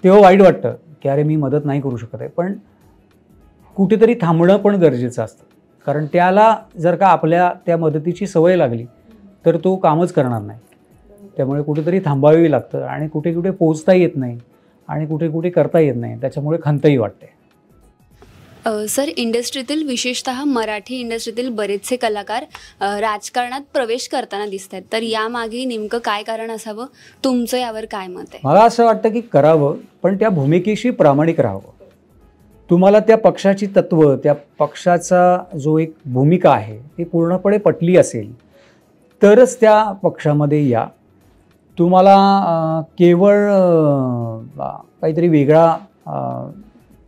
तेव्हा वाईट वाटतं की अरे मी मदत नाही करू शकत आहे. पण कुठेतरी थांबणं पण गरजेचं असतं, कारण त्याला जर का आपल्या त्या मदतीची सवय लागली तर तो कामच करणार नाही. त्यामुळे कुठेतरी थांबावी लागतं आणि कुठे पोचता येत नाही आणि कुठे करता येत नाही. त्याच्यामुळे खंतही वाटते. सर, इंडस्ट्रीतील विशेषतः मराठी इंडस्ट्रीतील बरेचसे कलाकार राजकारणात प्रवेश करताना दिसत आहेत. तर यामागे नेमकं काय कारण असावं? तुमचं यावर काय मत आहे? मला असं वाटतं की करावं, पण त्या भूमिकेशी प्रामाणिक राहावं. तुम्हाला त्या पक्षाची तत्त्व, त्या पक्षाचा जो एक भूमिका आहे ती पूर्णपणे पटली असेल तरच त्या पक्षामध्ये या. तुम्हाला केवळ काहीतरी वेगळा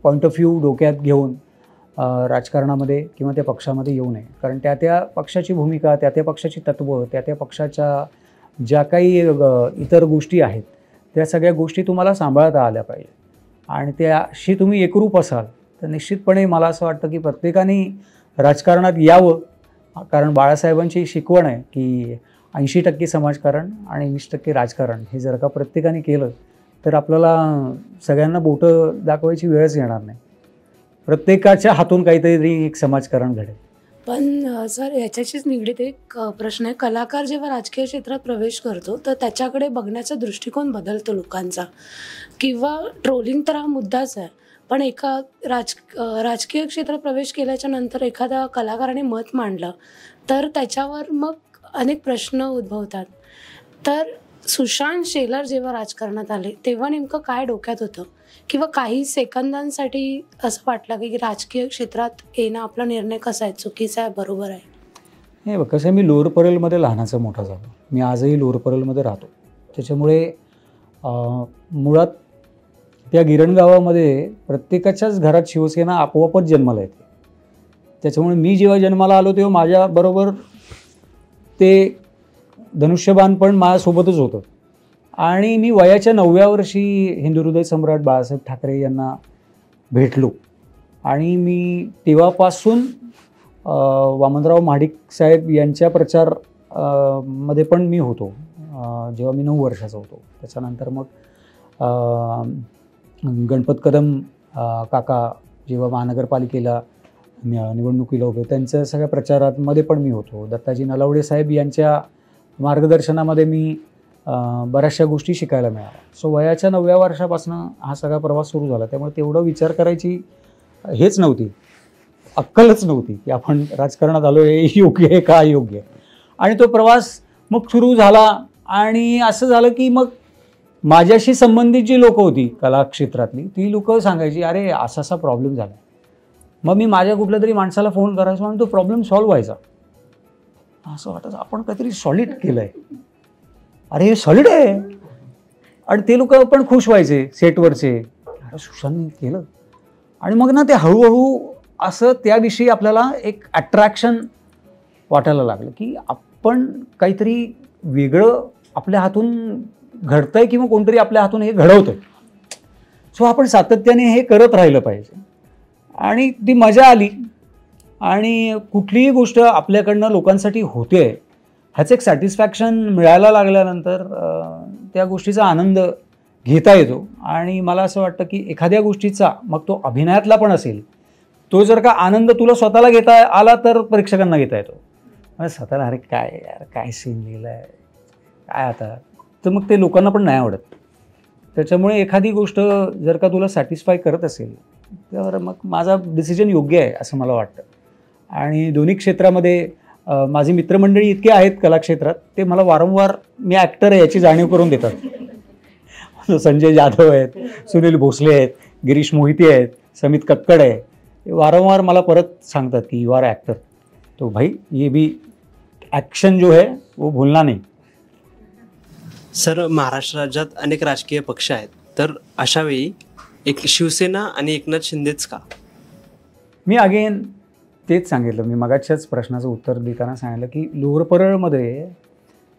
पॉईंट ऑफ व्ह्यू डोक्यात घेऊन राजकारणामध्ये किंवा त्या पक्षामध्ये येऊ नये. कारण त्या पक्षाची भूमिका, त्या पक्षाची तत्त्व, त्या पक्षाच्या ज्या काही इतर गोष्टी आहेत त्या सगळ्या गोष्टी तुम्हाला सांभाळता आल्या पाहिजे. आणि त्याशी तुम्ही एकरूप असाल तर निश्चितपणे मला असं वाटतं की प्रत्येकाने राजकारणात यावं. कारण बाळासाहेबांची शिकवण आहे की 80% समाजकारण आणि 20% राजकारण हे जर का प्रत्येकाने केलं तर आपल्याला सगळ्यांना बोटं दाखवायची वेळच येणार नाही. प्रत्येकाच्या हातून काहीतरी एक समाजकारण घडेल. पण सर याच्याशीच निगडीत एक प्रश्न आहे. कलाकार जेव्हा राजकीय क्षेत्रात प्रवेश करतो तर त्याच्याकडे बघण्याचा दृष्टिकोन बदलतो लोकांचा, किंवा ट्रोलिंग तर हा मुद्दाच आहे, पण एका राजकीय क्षेत्रात प्रवेश केल्याच्या नंतर एखाद्या कलाकाराने मत मांडलं तर त्याच्यावर मग अनेक प्रश्न उद्भवतात. तर सुशांत शेलार जेव्हा राजकारणात आले तेव्हा नेमकं काय डोक्यात होतं, किंवा काही सेकंदांसाठी असं वाटलं की राजकीय क्षेत्रात येणं आपला निर्णय कसा आहे, चुकीचा आहे, बरोबर आहे? हे बघ, कसं आहे, मी लोअर परेलमध्ये लहानाचा मोठा झालो. मी आजही लोअर परेलमध्ये राहतो. त्याच्यामुळे मुळात त्या गिरणगावामध्ये प्रत्येकाच्याच घरात शिवसेना आपोआपच जन्माला येते. त्याच्यामुळे मी जेव्हा जन्माला आलो तेव्हा माझ्याबरोबर ते धनुष्यबाण पण माझ्यासोबतच होतं. आणि मी वयाच्या 9व्या वर्षी हिंदुहृदय सम्राट बाळासाहेब ठाकरे यांना भेटलो. आणि मी तेव्हापासून वामनराव महाडिक साहेब यांच्या प्रचार मध्ये पण मी होतो जेव्हा मी 9 वर्षाचा होतो. त्याच्यानंतर मग गणपत कदम काका जेव्हा महानगरपालिकेला निवडणुकीला उभे, त्यांच्या सगळ्या प्रचारामध्ये पण मी होतो. दत्ताजी नलावडे साहेब यांच्या मार्गदर्शनामध्ये मी बऱ्याचशा गोष्टी शिकायला मिळाल्या. सो वयाच्या 9व्या वर्षापासून हा सगळा प्रवास सुरू झाला. त्यामुळे तेवढं विचार करायची हेच नव्हती, अक्कलच नव्हती की आपण राजकारणात आलो हे योग्य आहे का अयोग्य आहे. आणि तो प्रवास मग सुरू झाला. आणि असं झालं की मग माझ्याशी संबंधित जी लोकं होती कला क्षेत्रातली, ती लोकं सांगायची अरे असा असा प्रॉब्लेम झाला. मग मी माझ्या कुठल्या तरी माणसाला फोन करायचो आणि तो प्रॉब्लेम सॉल्व्ह व्हायचा. असं वाटायचं आपण काहीतरी सॉलिड केलं आहे, अरे हे सॉलिड आहे. आणि ते लोक पण खुश व्हायचे सेटवरचे, अरे सुशांतने केलं. आणि मग ना ते हळूहळू असं त्याविषयी आपल्याला एक अट्रॅक्शन वाटायला लागलं की आपण काहीतरी वेगळं आपल्या हातून घडतंय किंवा कोणतरी आपल्या हातून हे घडवतंय. सो आपण सातत्याने हे करत राहिलं पाहिजे. आणि ती मजा आली. आणि कुठलीही गोष्ट आपल्याकडनं लोकांसाठी होते ह्याचं एक सॅटिस्फॅक्शन मिळायला लागल्यानंतर त्या गोष्टीचा आनंद घेता येतो. आणि मला असं वाटतं की एखाद्या गोष्टीचा, मग तो अभिनयातला पण असेल, तो जर का आनंद तुला स्वतःला घेता आला तर प्रेक्षकांना घेता येतो. स्वतःला अरे काय यार काय सीन लिहिलं आहे काय आता, तर मग ते लोकांना पण नाही आवडत. त्याच्यामुळे एखादी गोष्ट जर का तुला सॅटिस्फाय करत असेल तर मग माझा डिसिजन योग्य आहे असं मला वाटतं. आणि दोन्ही क्षेत्रामध्ये माझी मित्रमंडळी इतके आहेत कलाक्षेत्रात, ते मला वारंवार मी ॲक्टर आहे याची जाणीव करून देतात. संजय जाधव आहेत, सुनील भोसले आहेत, गिरीश मोहिते आहेत, समित कक्कड आहे. वारंवार मला परत सांगतात की यू आर ॲक्टर, तो भाई ये भी ॲक्शन जो है वो भूलना नहीं. सर, महाराष्ट्र राज्यात अनेक राजकीय पक्ष आहेत, तर अशावेळी एक शिवसेना आणि एकनाथ शिंदेच का? मी अगेन तेच सांगितलं, मी मगाच्याच प्रश्नाचं उत्तर देताना सांगितलं की लोअर परळमध्ये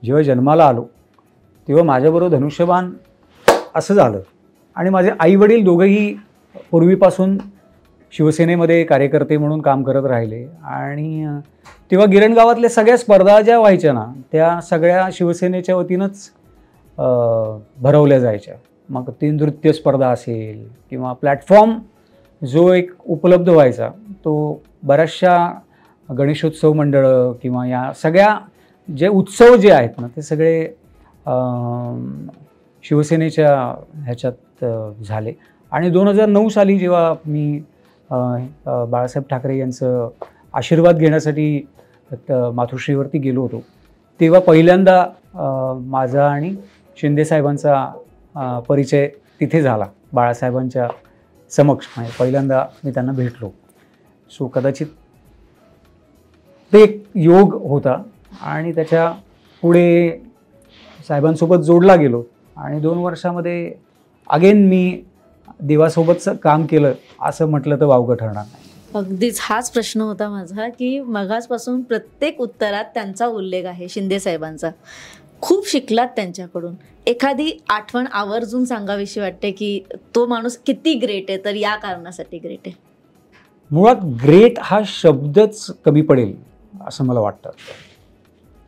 जेव्हा जन्माला आलो तेव्हा माझ्याबरोबर धनुष्यबाण असं झालं. आणि माझे आईवडील दोघंही पूर्वीपासून शिवसेनेमध्ये कार्यकर्ते म्हणून काम करत राहिले. आणि तेव्हा गिरणगावातल्या सगळ्या स्पर्धा ज्या व्हायच्या ना त्या सगळ्या शिवसेनेच्या वतीनंच भरवल्या जायच्या. मग ती नृत्य स्पर्धा असेल किंवा प्लॅटफॉर्म जो एक उपलब्ध व्हायचा तो बऱ्याचशा गणेशोत्सव मंडळं किंवा या सगळ्या जे उत्सव जे आहेत ना ते सगळे शिवसेनेच्या ह्याच्यात झाले. आणि 2009 साली जेव्हा मी बाळासाहेब ठाकरे यांचं आशीर्वाद घेण्यासाठी मातोश्रीवरती गेलो होतो तेव्हा पहिल्यांदा माझा आणि शिंदेसाहेबांचा परिचय तिथे झाला. बाळासाहेबांच्या समक्ष पहिल्यांदा मी त्यांना भेटलो. सो कदाचित ते एक योग होता. आणि त्याच्या पुढे साहेबांसोबत जोडला गेलो. आणि 2 वर्षामध्ये अगेन मी देवासोबतचं काम केलं असं म्हटलं तर वावगं ठरणार नाही. अगदीच हाच प्रश्न होता माझा की मगाचपासून प्रत्येक उत्तरात त्यांचा उल्लेख आहे शिंदे साहेबांचा. खूप शिकलात त्यांच्याकडून. एखादी आठवण आवर्जून सांगावीशी वाटते की तो माणूस किती ग्रेट आहे, तर या कारणासाठी ग्रेट आहे? मुळात ग्रेट हा शब्दच कमी पडेल असं मला वाटतं.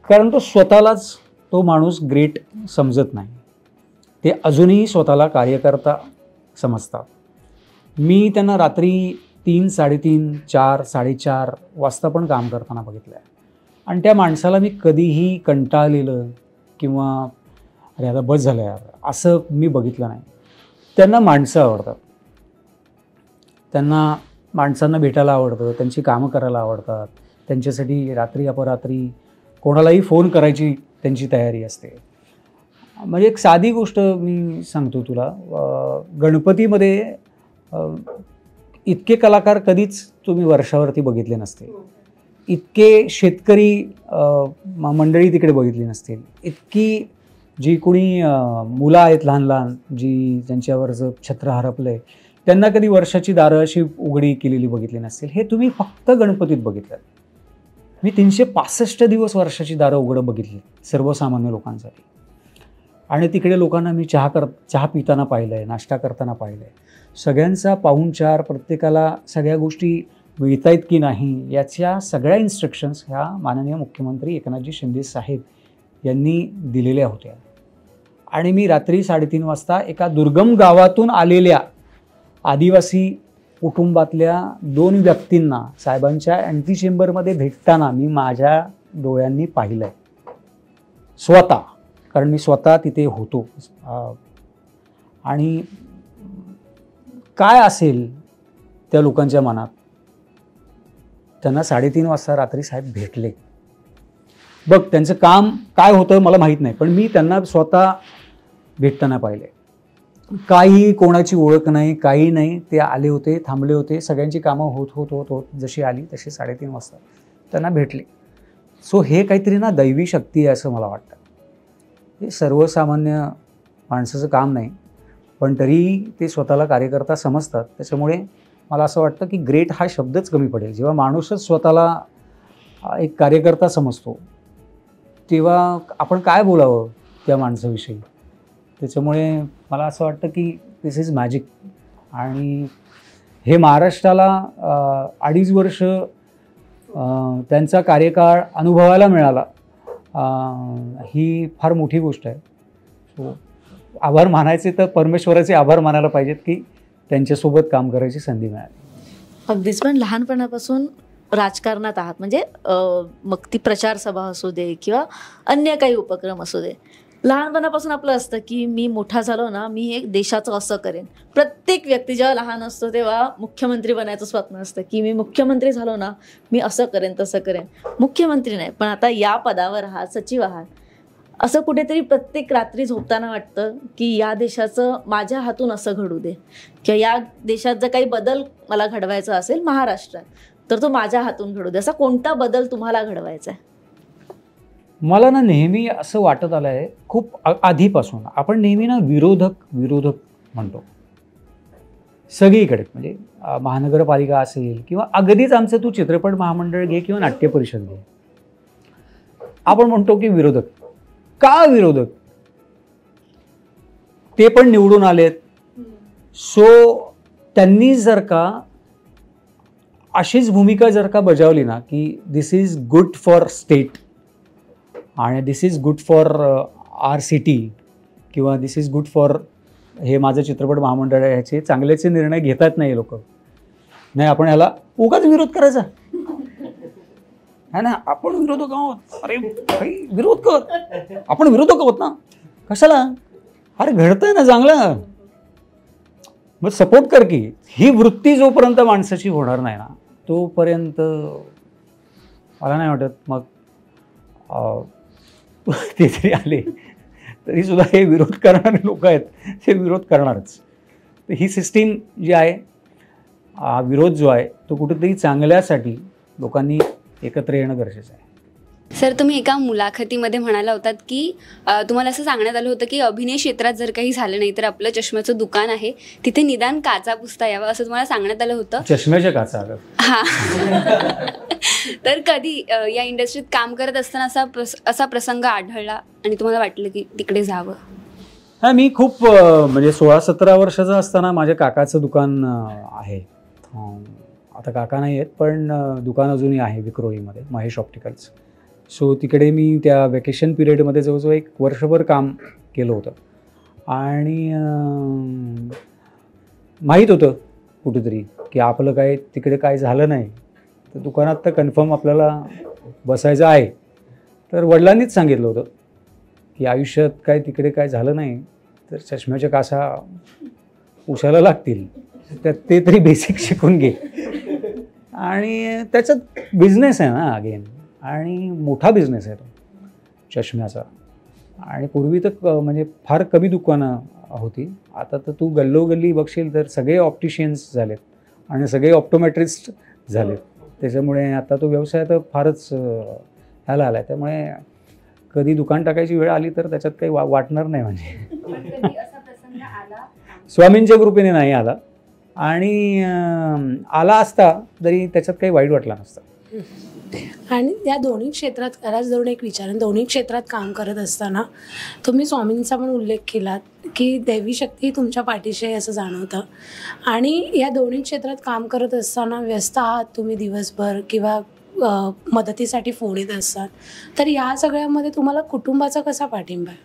कारण तो स्वतःलाच तो माणूस ग्रेट समजत नाही. ते अजूनही स्वतःला कार्यकर्ता समजतात. मी त्यांना रात्री 3, 3:30, 4, 4:30 वाजता पण काम करताना बघितलं आहे. आणि त्या माणसाला मी कधीही कंटाळलेलं किंवा अरे आता बस झालं यार असं मी बघितलं नाही. त्यांना माणसं आवडतात, त्यांना माणसांना भेटायला आवडतं, त्यांची कामं करायला आवडतात, त्यांच्यासाठी रात्री अपरात्री कोणालाही फोन करायची त्यांची तयारी असते. म्हणजे एक साधी गोष्ट मी सांगतो तुला, गणपतीमध्ये इतके कलाकार कधीच तुम्ही वर्षावरती बघितले नसतील, इतके शेतकरी मंडळी तिकडे बघितली नसतील, इतकी जी कोणी मुलं आहेत लहान लहान ज्यांच्यावरचं छत्र हरपलं आहे त्यांना कधी वर्षाची दारं अशी उघडी केलेली बघितली नसतील. हे तुम्ही फक्त गणपतीत बघितलं. मी 365 दिवस वर्षाची दारं उघडं बघितली सर्वसामान्य लोकांसाठी. आणि तिकडे लोकांना मी चहा पिताना पाहिलं आहे, नाश्ता करताना पाहिलं आहे. सगळ्यांचा पाहुणचार, प्रत्येकाला सगळ्या गोष्टी मिळतायत की नाही याच्या सगळ्या इन्स्ट्रक्शन्स ह्या माननीय मुख्यमंत्री एकनाथजी शिंदे साहेब यांनी दिलेल्या होत्या. आणि मी रात्री 3:30 वाजता एका दुर्गम गावातून आलेल्या आदिवासी कुटुंबातल्या 2 व्यक्तींना साहेबांच्या अँटी चेंबरमध्ये भेटताना मी माझ्या डोळ्यांनी पाहिलं आहे स्वतः, कारण मी स्वतः तिथे होतो. आणि काय असेल त्या लोकांच्या मनात, त्यांना 3:30 वाजता रात्री साहेब भेटले. बघ त्यांचं काम काय होतं मला माहीत नाही, पण मी त्यांना स्वतः भेटताना पाहिले. काही कोणाची ओळख नाही, काही नाही, ते आले होते, थांबले होते, सगळ्यांची कामं होत होत होत होत जशी आली तशी 3:30 वाजता त्यांना भेटले. सो हे काहीतरी ना दैवी शक्ती आहे असं मला वाटतं. हे सर्वसामान्य माणसाचं काम नाही, पण तरी ते स्वतःला कार्यकर्ता समजतात. त्याच्यामुळे मला असं वाटतं की ग्रेट हा शब्दच कमी पडेल. जेव्हा माणूसच स्वतःला एक कार्यकर्ता समजतो तेव्हा आपण काय बोलावं त्या माणसाविषयी. त्याच्यामुळे मला असं वाटतं की दिस इज मॅजिक. आणि हे महाराष्ट्राला 2.5 वर्ष त्यांचा कार्यकाळ अनुभवायला मिळाला, ही फार मोठी गोष्ट आहे. सो आभार मानायचे तर परमेश्वराचे आभार मानायला पाहिजेत की त्यांच्यासोबत काम करायची संधी मिळाली. अगदीच. पण लहानपणापासून राजकारणात आहात, म्हणजे मग ती प्रचार सभा असू दे किंवा अन्य काही उपक्रम असू दे, लहानपणापासून आपलं असतं की मी मोठा झालो ना मी एक देशाचं असं करेन. प्रत्येक व्यक्ती जेव्हा लहान असतो तेव्हा मुख्यमंत्री बनायचं स्वप्न असतं की मी मुख्यमंत्री झालो ना मी असं करेन तसं करेन. मुख्यमंत्री नाही पण आता या पदावर आहात, सचिव आहात, असं कुठेतरी प्रत्येक रात्री झोपताना वाटतं की या देशाचं माझ्या हातून असं घडू दे, किंवा या देशात जर काही बदल मला घडवायचा असेल महाराष्ट्रात तर तो माझ्या हातून घडू दे. असा कोणता बदल तुम्हाला घडवायचा आहे? मला ना नेहमी असं वाटत आलं आहे खूप आधीपासून, आपण नेहमी ना विरोधक म्हणतो सगळीकडे. म्हणजे महानगरपालिका असेल किंवा अगदीच आमचं तू चित्रपट महामंडळ घे किंवा नाट्य परिषद घे, आपण म्हणतो की विरोधक. का विरोधक? ते पण निवडून आलेत. सो त्यांनी जर का अशीच भूमिका जर का बजावली ना की this is good for state आणि this is good for our city किंवा दिस इज गुड फॉर हे माझं चित्रपट महामंडळ आहे, ह्याचे चांगल्याचे निर्णय घेतात नाही लोक. नाही आपण ह्याला उगाच विरोध करायचा है ना, आपण विरोधक आहोत, अरे भाई विरोध कर, आपण विरोधक आहोत ना, कशाला, अरे घडतंय ना चांगलं मग सपोर्ट कर की. ही वृत्ती जोपर्यंत माणसाची होणार नाही ना तोपर्यंत मला नाही वाटत मग ते जरी आले तरी सुद्धा हे विरोध करणारे लोक आहेत ते विरोध करणारच. तर ही सिस्टीम जी आहे, विरोध जो आहे तो कुठेतरी चांगल्यासाठी लोकांनी एकत्र येणं गरजेचं आहे. सर, तुम्ही एका मुलाखतीमध्ये म्हणाला होतात की तुम्हाला असं सांगण्यात आलं होतं की अभिनय क्षेत्रात जर काही झालं नाही तर आपलं चष्म्याचं दुकान आहे तिथे निदान काचा पुसता यावा असं तुम्हाला सांगण्यात आलं होतं. चष्म्याच्या काचा? हां. तर कधी या इंडस्ट्रीत काम करत असताना असा प्रसंग आढळला आणि तुम्हाला वाटलं की तिकडे जावं? हां, मी खूप म्हणजे 16-17 वर्षाचा असताना माझ्या काकाचं दुकान आहे. आता काका नाही आहेत पण दुकान अजूनही आहे विक्रोळीमध्ये, महेश ऑप्टिकल्स. सो तिकडे मी त्या वेकेशन पिरियडमध्ये जवळजवळ 1 वर्षभर काम केलं होतं. आणि माहीत होतं कुठेतरी की आपलं काय तिकडे काय झालं नाही तर दुकानात तर कन्फर्म आपल्याला बसायचं आहे. तर वडिलांनीच सांगितलं होतं की आयुष्यात काय तिकडे काय झालं नाही तर चष्म्याच्या कासा उशाला लागतील, तर ते तरी बेसिक शिकून घे. आणि त्याच्यात बिझनेस आहे ना अगेन, आणि मोठा बिझनेस आहे तो चष्म्याचा. आणि पूर्वी तर म्हणजे फार कमी दुकानं होती, आता तर तू गल्लोगल्ली बघशील तर सगळे ऑप्टिशियन्स झालेत आणि सगळे ऑप्टोमेट्रिस्ट झालेत. त्याच्यामुळे आता तो व्यवसाय तर फारच ह्याला आला आहे. त्यामुळे कधी दुकान टाकायची वेळ आली तर त्याच्यात काही वाटणार नाही. म्हणजे स्वामींच्या कृपेने नाही आला, आणि आला असता तरी त्याच्यात काही वाईट वाटला नसता. आणि या दोन्ही क्षेत्रात खराच धरून एक विचार, दोन्ही क्षेत्रात काम करत असताना तुम्ही स्वामींचा पण उल्लेख केलात की दैवी शक्ती तुमच्या पाठीशी आहे असं जाणवतं. आणि या दोन्ही क्षेत्रात काम करत असताना व्यस्त आहात तुम्ही दिवसभर किंवा मदतीसाठी फोन येत असतात, तर या सगळ्यामध्ये तुम्हाला कुटुंबाचा कसा पाठिंबा आहे?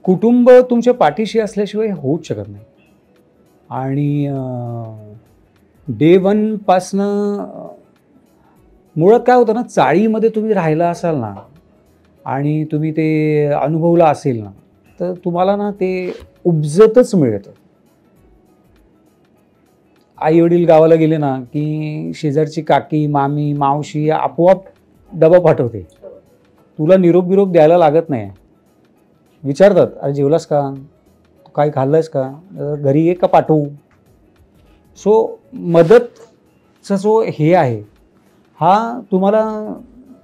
कुटुंब तुमच्या पाठीशी असल्याशिवाय होऊच शकत नाही. आणि डे वनपासनं मुळात काय होतं ना, चाळीमध्ये तुम्ही राहिला असाल ना आणि तुम्ही ते अनुभवलं असेल ना, तर तुम्हाला ना ते उपजतच मिळतं. आई वडील गावाला गेले ना की शेजारची काकी, मामी, मावशी आपोआप डबा पाठवते. तुला निरोप बिरोप द्यायला लागत नाही. विचारतात, अरे जेवलास का, तू काय खाल्लंस का, घरी ये का पाठवू. सो मदतचा जो हे आहे हा तुम्हाला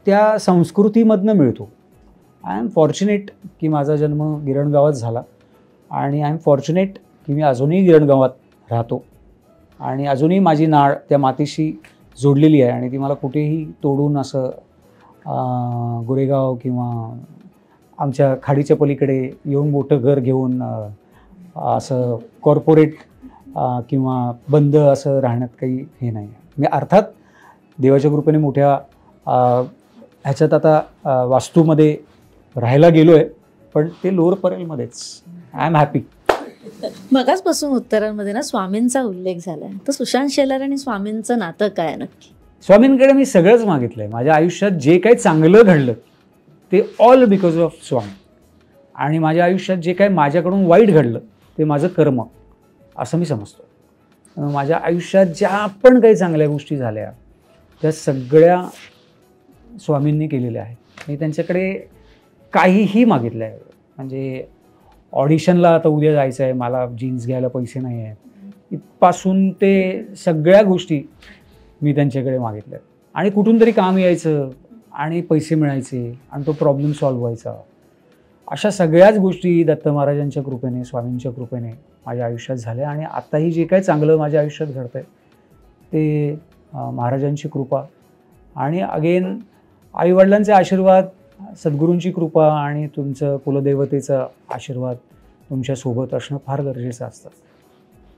त्या संस्कृतीमधनं मिळतो. आय एम फॉर्च्युनेट की माझा जन्म गिरणगावात झाला, आणि आय एम फॉर्च्युनेट की मी अजूनही गिरणगावात राहतो, आणि अजूनही माझी नाळ त्या मातीशी जोडलेली आहे. आणि ती मला कुठेही तोडून असं गोरेगाव किंवा आमच्या खाडीच्या पलीकडे येऊन मोठं घर घेऊन असं कॉर्पोरेट किंवा बंद असं राहण्यात काही हे नाही. मी अर्थात देवाच्या कृपेने मोठ्या ह्याच्यात आता वास्तूमध्ये राहायला गेलो आहे, पण ते लोअर परेलमध्येच. I am happy. मगाचपासून उत्तरांमध्ये ना स्वामींचा उल्लेख झालाय, तर सुशांत शेलार आणि स्वामींचं नातं काय नक्की? स्वामींकडे मी सगळंच मागितलंय. माझ्या आयुष्यात जे काही चांगलं घडलं ते ऑल बिकॉज ऑफ स्वामी, आणि माझ्या आयुष्यात जे काही माझ्याकडून वाईट घडलं ते माझं कर्म असं मी समजतो. माझ्या आयुष्यात ज्या पण काही चांगल्या गोष्टी झाल्या त्या सगळ्या स्वामींनी केलेल्या आहेत. मी त्यांच्याकडे काहीही मागितलं आहे. म्हणजे ऑडिशनला आता उद्या जायचं आहे, मला जीन्स घ्यायला पैसे नाही आहेत, इथपासून ते सगळ्या गोष्टी मी त्यांच्याकडे मागितल्या. आणि कुठून तरी काम यायचं आणि पैसे मिळायचे आणि तो प्रॉब्लेम सॉल्व्ह व्हायचा. अशा सगळ्याच गोष्टी दत्त महाराजांच्या कृपेने, स्वामींच्या कृपेने माझ्या आयुष्यात झाल्या. आणि आत्ताही जे काही चांगलं माझ्या आयुष्यात घडतं आहे ते महाराजांची कृपा, आणि अगेन आईवडिलांचे आशीर्वाद, सद्गुरूंची कृपा आणि तुमचं कुलदेवतेचा आशीर्वाद तुमच्यासोबत असणं फार गरजेचं असतं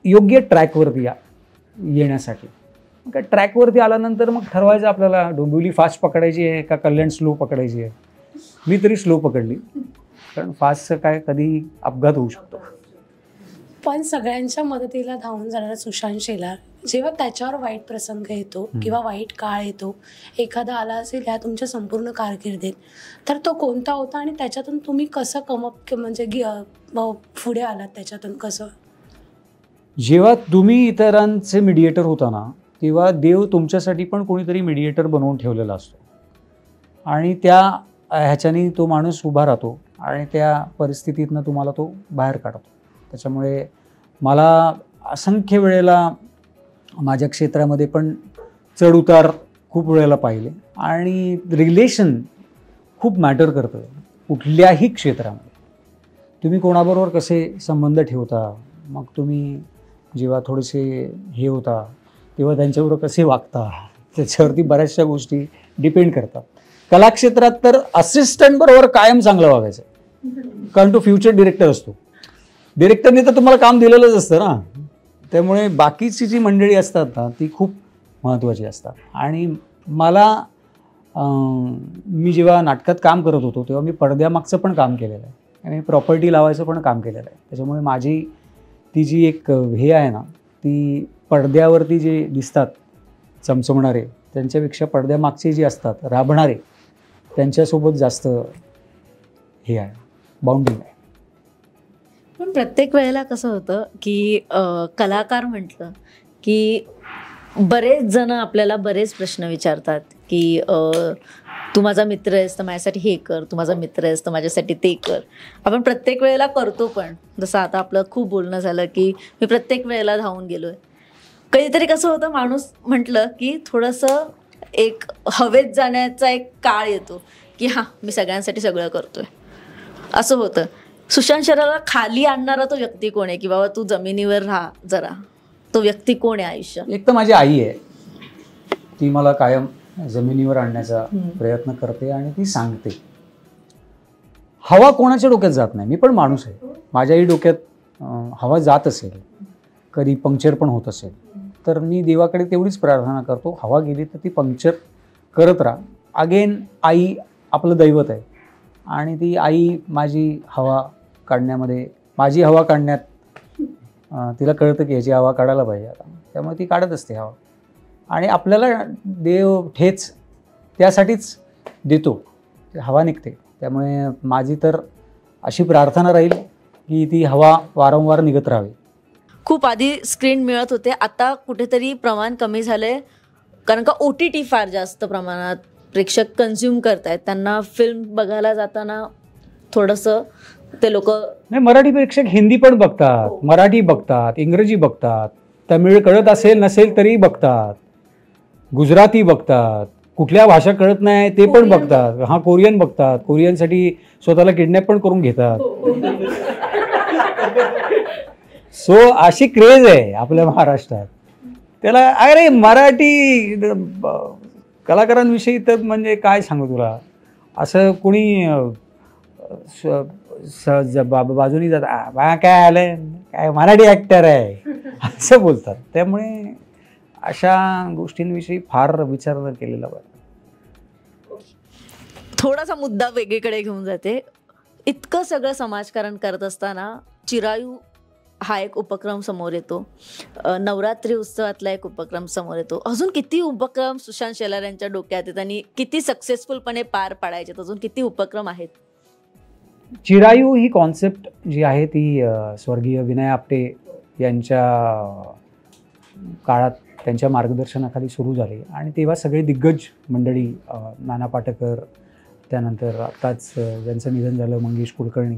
योग्य ट्रॅकवरती येण्यासाठी. का ट्रॅकवरती आल्यानंतर मग ठरवायचं आपल्याला डोंबिवली फास्ट पकडायची आहे का कल्याण स्लो पकडायची आहे. मी तरी स्लो पकडली, कारण फास्टचं काय कधी अपघात होऊ शकतो. पण सगळ्यांच्या मदतीला धावून जाणारा सुशांत शेलार जेव्हा त्याच्यावर वाईट प्रसंग येतो किंवा वाईट काळ येतो, एखादा आला असेल ह्या तुमच्या संपूर्ण कारकिर्दीत, तर तो कोणता होता आणि त्याच्यातून तुम्ही कसं म्हणजे पुढे आलात त्याच्यातून कसं? जेव्हा तुम्ही इतरांचे मीडिएटर होता ना, तेव्हा देव तुमच्यासाठी पण कोणीतरी मीडिएटर बनवून ठेवलेला असतो, आणि त्या ह्याच्याने तो माणूस उभा राहतो आणि त्या परिस्थितीतनं तुम्हाला तो बाहेर काढतो. त्याच्यामुळे मला असंख्य वेळेला माझ्या क्षेत्रामध्ये पण चढउतार खूप वेळेला पाहिले, आणि रिलेशन खूप मॅटर करतं कुठल्याही क्षेत्रामध्ये. तुम्ही कोणाबरोबर कसे संबंध ठेवता, मग तुम्ही जेव्हा थोडेसे हे होता तेव्हा त्यांच्याबरोबर कसे वागता, त्याच्यावरती बऱ्याचशा गोष्टी डिपेंड करतात. कलाक्षेत्रात तर असिस्टंट बरोबर कायम चांगलं वागायचं, कारण तो फ्युचर डिरेक्टर असतो. डिरेक्टरने तर तुम्हाला काम दिलेलंच असतं ना, त्यामुळे बाकीची जी मंडळी असतात ना ती खूप महत्त्वाची असतात. आणि मला मी जेव्हा नाटकात काम करत होतो तेव्हा मी पडद्यामागचं पण काम केलेलं आहे. आणि प्रॉपर्टी लावायचं पण काम केलेलं आहे. त्याच्यामुळे माझी ती जी एक हे आहे ना, ती पडद्यावरती जे दिसतात चमचमणारे, त्यांच्यापेक्षा पडद्यामागचे जे असतात राबणारे, त्यांच्यासोबत जास्त हे आहे, बाउंडिंग आहे. पण प्रत्येक वेळेला कसं होतं की कलाकार म्हटलं की बरेच जण आपल्याला बरेच प्रश्न विचारतात की तू माझा मित्र आहेस तर माझ्यासाठी हे कर, तू माझा मित्र आहेस तर माझ्यासाठी ते कर. आपण प्रत्येक वेळेला करतो, पण जसं आता आपलं खूप बोलणं झालं की मी प्रत्येक वेळेला धावून गेलोय. कधीतरी कसं होतं, माणूस म्हटलं की थोडंसं एक हवेत जाण्याचा एक काळ येतो की हां मी सगळ्यांसाठी सगळं करतोय असं होतं. सुशांत शर्माला खाली आणणारा तो व्यक्ती कोण आहे की बाबा तू जमिनीवर राहा जरा, तो व्यक्ती कोण आहे आयुष्यात? एक तर माझी आई आहे, ती मला कायम जमिनीवर आणण्याचा प्रयत्न करते आणि ती सांगते. हवा कोणाच्या डोक्यात जात नाही, मी पण माणूस आहे, माझ्याही डोक्यात हवा जात असेल, कधी पंक्चर पण होत असेल, तर मी देवाकडे तेवढीच प्रार्थना करतो, हवा गेली तर ती पंक्चर करत राहा. अगेन आई आपलं दैवत आहे आणि ती आई माझी हवा काढण्यामध्ये, माझी हवा काढण्यात तिला कळतं की याची हवा काढायला पाहिजे आता, त्यामुळे ती काढत असते हवा. आणि आपल्याला देव ठेच त्यासाठीच देतो, हवा निघते. त्यामुळे माझी तर अशी प्रार्थना राहील की ती हवा वारंवार निघत राहावी. खूप आधी स्क्रीन मिळत होते, आता कुठेतरी प्रमाण कमी झालंय, कारण का OTT फार जास्त प्रमाणात प्रेक्षक कन्झ्युम करतायत. त्यांना फिल्म बघायला जाताना थोडंसं ते लोक नाही, मराठी प्रेक्षक हिंदी पण बघतात, मराठी बघतात, इंग्रजी बघतात, तमिळ कळत असेल नसेल तरी बघतात, गुजराती बघतात, कुठल्या भाषा कळत नाही ते पण बघतात, हा कोरियन बघतात, कोरियनसाठी स्वतःला किडनॅप पण करून घेतात. सो अशी क्रेज आहे आपल्या महाराष्ट्रात. त्याला अरे मराठी कलाकारांविषयी तर म्हणजे काय सांगू तुला, असं कोणी बाजूनी जात काय आलंय, काय मराठी ॲक्टर आहे असं बोलतात. त्यामुळे अशा गोष्टींविषयी फार विचार केलेला बरं. थोडासा मुद्दा वेगळीकडे घेऊन जाते. इतकं सगळं समाजकारण करत असताना चिरायू हा एक उपक्रम समोर येतो, नवरात्री उत्सवातला एक उपक्रम समोर येतो, अजून किती उपक्रम सुशांत शेलार यांच्या डोक्यात आहेत आणि किती सक्सेसफुलपणे पार पाडायचे, अजून किती उपक्रम आहेत. चिरायू ही कॉन्सेप्ट जी आहे ती स्वर्गीय विनय आपटे यांच्या काळात त्यांच्या मार्गदर्शनाखाली सुरू झाली आणि तेव्हा सगळे दिग्गज मंडळी, नाना पाटेकर, त्यानंतर आत्ताच ज्यांचं निधन झालं मंगेश कुलकर्णी,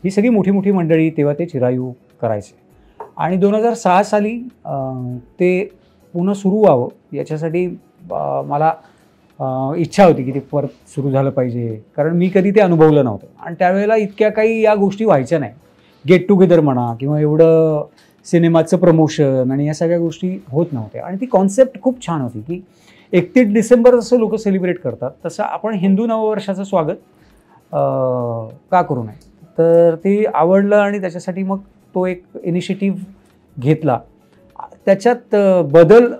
ही सगळी मोठी मोठी मंडळी तेव्हा ते चिरायू करायचे. आणि 2006 साली ते पुन्हा सुरू व्हावं याच्यासाठी मला इच्छा होती की ते परत सुरू झालं पाहिजे, कारण मी कधी ते अनुभवलं नव्हतं आणि त्यावेळेला इतक्या काही या गोष्टी व्हायच्या नाही. गेट टुगेदर म्हणा किंवा एवढं सिनेमाचं प्रमोशन आणि या सगळ्या गोष्टी होत नव्हत्या. आणि ती कॉन्सेप्ट खूप छान होती की 31 डिसेंबर जसं लोक सेलिब्रेट करतात तसं आपण हिंदू नववर्षाचं स्वागत का करू नये. तर ते आवडलं आणि त्याच्यासाठी मग तो एक इनिशिएटिव्ह घेतला. त्याच्यात बदल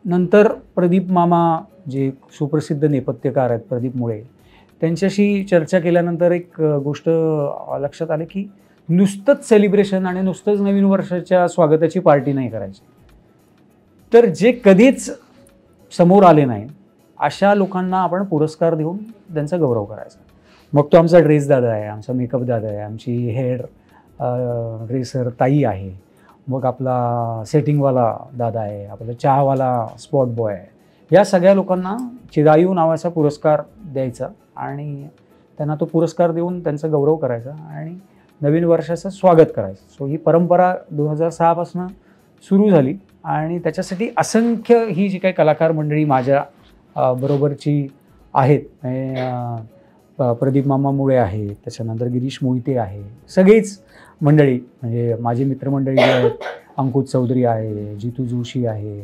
नंतर प्रदीप मामा जे सुप्रसिद्ध नेपथ्यकार आहेत प्रदीप मुळे, त्यांच्याशी चर्चा केल्यानंतर एक गोष्ट लक्षात आली की नुसतंच सेलिब्रेशन आणि नुसतंच नवीन वर्षाच्या स्वागताची पार्टी नाही करायची, तर जे कधीच समोर आले नाही अशा लोकांना आपण पुरस्कार देऊन त्यांचा गौरव करायचा. मग तो आमचा ड्रेस दादा आहे, आमचा मेकअप दादा आहे, आमची हेअर ड्रेसर ताई आहे, मग आपला सेटिंगवाला दादा आहे, आपला चहावाला स्पॉट बॉय आहे. या सगळ्या लोकांना चिरायू नावाचा पुरस्कार द्यायचा आणि त्यांना तो पुरस्कार देऊन त्यांचा गौरव करायचा आणि नवीन वर्षाचं स्वागत करायचं. सो ही परंपरा 2006 पासून सुरू झाली आणि त्याच्यासाठी असंख्य ही जी काही कलाकार मंडळी माझ्या बरोबरची आहेत, प्रदीप मामा मुळे आहे, त्याच्यानंतर गिरीश मोहिते आहे, सगळीच मंडळी म्हणजे माझी मित्रमंडळी जी आहेत, अंकुश चौधरी आहे, जितू जोशी आहे,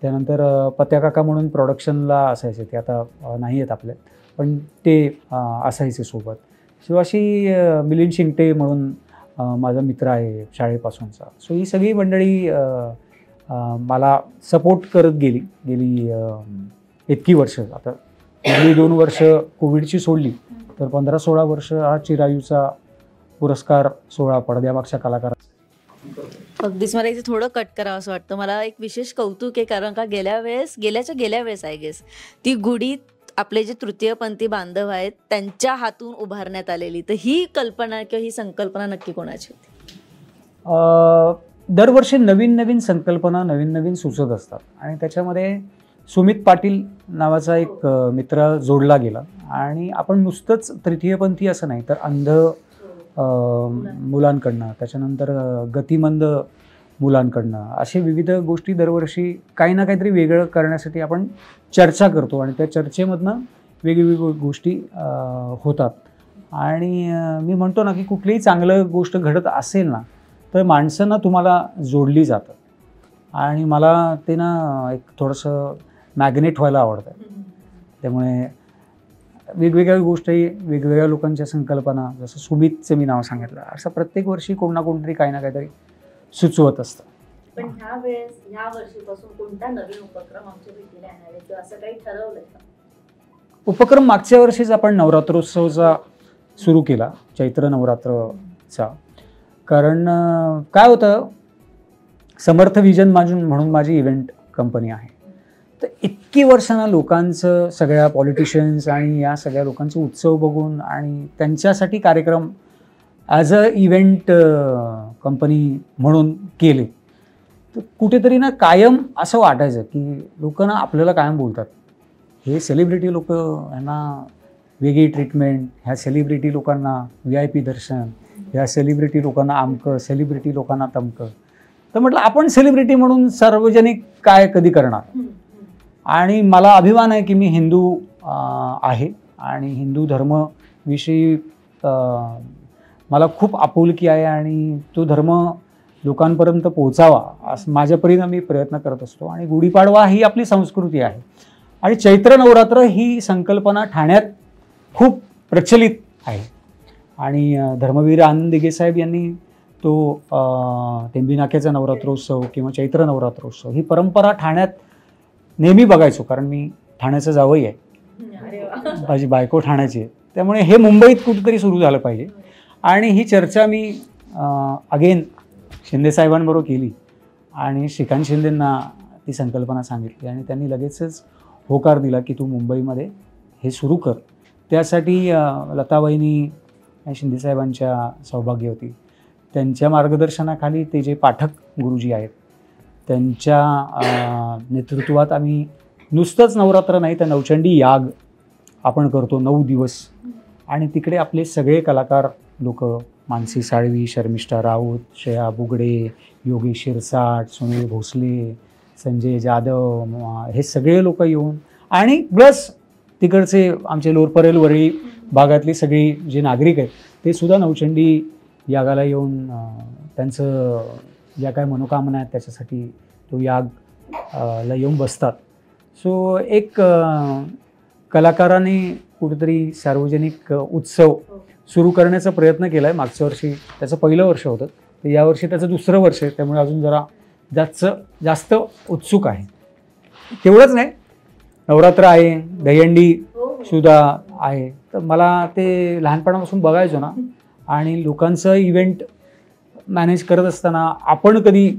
त्यानंतर पत्याकाका म्हणून प्रोडक्शनला असायचे, ते आता नाही आहेत आपल्यात, पण ते असायचे सोबत. सो अशी मिलिंद शिंगटे म्हणून माझा मित्र आहे शाळेपासूनचा. सो ही सगळी मंडळी मला सपोर्ट करत गेली इतकी वर्ष. आता पहिली 2 वर्ष कोविडची सोडली तर 15-16 वर्ष हा चिरायूचा पुरस्कार सोहळा पडद्यामागच्या कलाकार. अगदीच मला इथे थोडं कट करावं असं वाटतं. मला एक विशेष कौतुक आहे, कारण का गेल्या वेळेस आय गेस ती गुढी आपले जे तृतीयपंथी बांधव आहेत त्यांच्या हातून उभारण्यात आलेली. तर ही कल्पना किंवा ही संकल्पना नक्की कोणाची होती? दरवर्षी नवीन नवीन संकल्पना नवीन नवीन सुचत असतात आणि त्याच्यामध्ये सुमित पाटील नावाचा एक मित्र जोडला गेला आणि आपण नुसतंच तृतीयपंथी असं नाही तर अंध मुलांकडनं, त्याच्यानंतर गतिमंद मुलांकडनं असे विविध गोष्टी दरवर्षी काही ना काहीतरी वेगळं करण्यासाठी आपण चर्चा करतो आणि त्या चर्चेमधनं वेगवेगळ्या गोष्टी होतात. आणि मी म्हणतो ना की कुठलीही चांगलं गोष्ट घडत असेल ना तर माणसांना तुम्हाला जोडली जातं आणि मला ते ना एक थोडंसं मॅग्नेट व्हायला आवडतं. त्यामुळे वेगवेगळ्या गोष्टी, वेगवेगळ्या लोकांच्या संकल्पना, जसं सुमितचं मी नाव सांगितलं, असं प्रत्येक वर्षी कोण ना कोणतरी काही ना काहीतरी सुचवत असतं. पण ह्या वर्षीपासून कोणता नवीन उपक्रम आमच्या भेटीला येणार आहे किंवा असं काही ठरवलंय का? उपक्रम मागच्या वर्षीच आपण नवरात्रोत्सवचा सुरू केला, चैत्र नवरात्रचा. कारण काय होतं, समर्थ विजन म्हणून माझी इव्हेंट कंपनी आहे. तर इतकी वर्षांना लोकांचं, सगळ्या पॉलिटिशियन्स आणि या सगळ्या लोकांचे उत्सव बघून आणि त्यांच्यासाठी कार्यक्रम ॲज अ इव्हेंट कंपनी म्हणून केले, तर कुठेतरी ना कायम असं वाटायचं की लोकांना आपल्याला कायम बोलतात, हे सेलिब्रिटी लोक, यांना वेगळी ट्रीटमेंट, ह्या सेलिब्रिटी लोकांना VIP दर्शन, ह्या सेलिब्रिटी लोकांना आमकं, सेलिब्रिटी लोकांना तमकं. तर म्हटलं आपण सेलिब्रिटी म्हणून सार्वजनिक काय कधी करणार. आणि मला अभिमान आहे की मी हिंदू आहे आणि हिंदू धर्माविषयी मला खूप आपुलकी आहे आणि तो धर्म लोकांपर्यंत पोहोचावा असं माझ्या परीने मी प्रयत्न करत असतो. आणि गुढीपाडवा ही आपली संस्कृती आहे आणि चैत्र नवरात्र ही संकल्पना ठाण्यात खूप प्रचलित आहे. आणि धर्मवीर आनंद दिघे साहेब यांनी तो टेंबी नाक्याचा नवरात्रोत्सव किंवा चैत्र नवरात्रोत्सव ही परंपरा ठाण्यात नेहमी बघायचो, कारण मी ठाण्याचं जावई आहे, माझी बायको ठाण्याची आहे. त्यामुळे हे मुंबईत कुठेतरी सुरू झालं पाहिजे. आणि ही चर्चा मी अगेन शिंदेसाहेबांबरोबर केली आणि श्रीकांत शिंदेंना ती संकल्पना सांगितली आणि त्यांनी लगेचच होकार दिला की तू मुंबईमध्ये हे सुरू कर. त्यासाठी लताबाईंनी शिंदेसाहेबांच्या सौभाग्यवती त्यांच्या मार्गदर्शनाखाली ते जे पाठक गुरुजी आहेत त्यांच्या नेतृत्वात आम्ही नुसतंच नवरात्र नाही तर नवचंडी याग आपण करतो 9 दिवस. आणि तिकडे आपले सगळे कलाकार लोक, मानसी साळवी, शर्मिष्ठा राऊत, श्रेया बुगडे, योगेश शिरसाट, सुनील भोसले, संजय जाधव, हे सगळे लोक येऊन आणि प्लस तिकडचे आमचे लोरपरेल वरळी भागातली सगळी जे नागरिक आहेत ते सुद्धा नवचंडी यागाला येऊन त्यांचं ज्या काय मनोकामना आहेत त्याच्यासाठी तो याग ला येऊन बसतात. सो एक कलाकारांनी कुठेतरी सार्वजनिक उत्सव सुरू करण्याचा प्रयत्न केला आहे. मागच्या वर्षी त्याचं पहिलं वर्ष होतं, तर यावर्षी त्याचं दुसरं वर्ष आहे. त्यामुळे अजून जरा जास्त उत्सुक आहे. तेवढंच नाही, नवरात्र आहे, दहीहंडी सुद्धा आहे. तर मला ते लहानपणापासून बघायचो ना आणि लोकांचं इव्हेंट मॅनेज करत असताना आपण कधी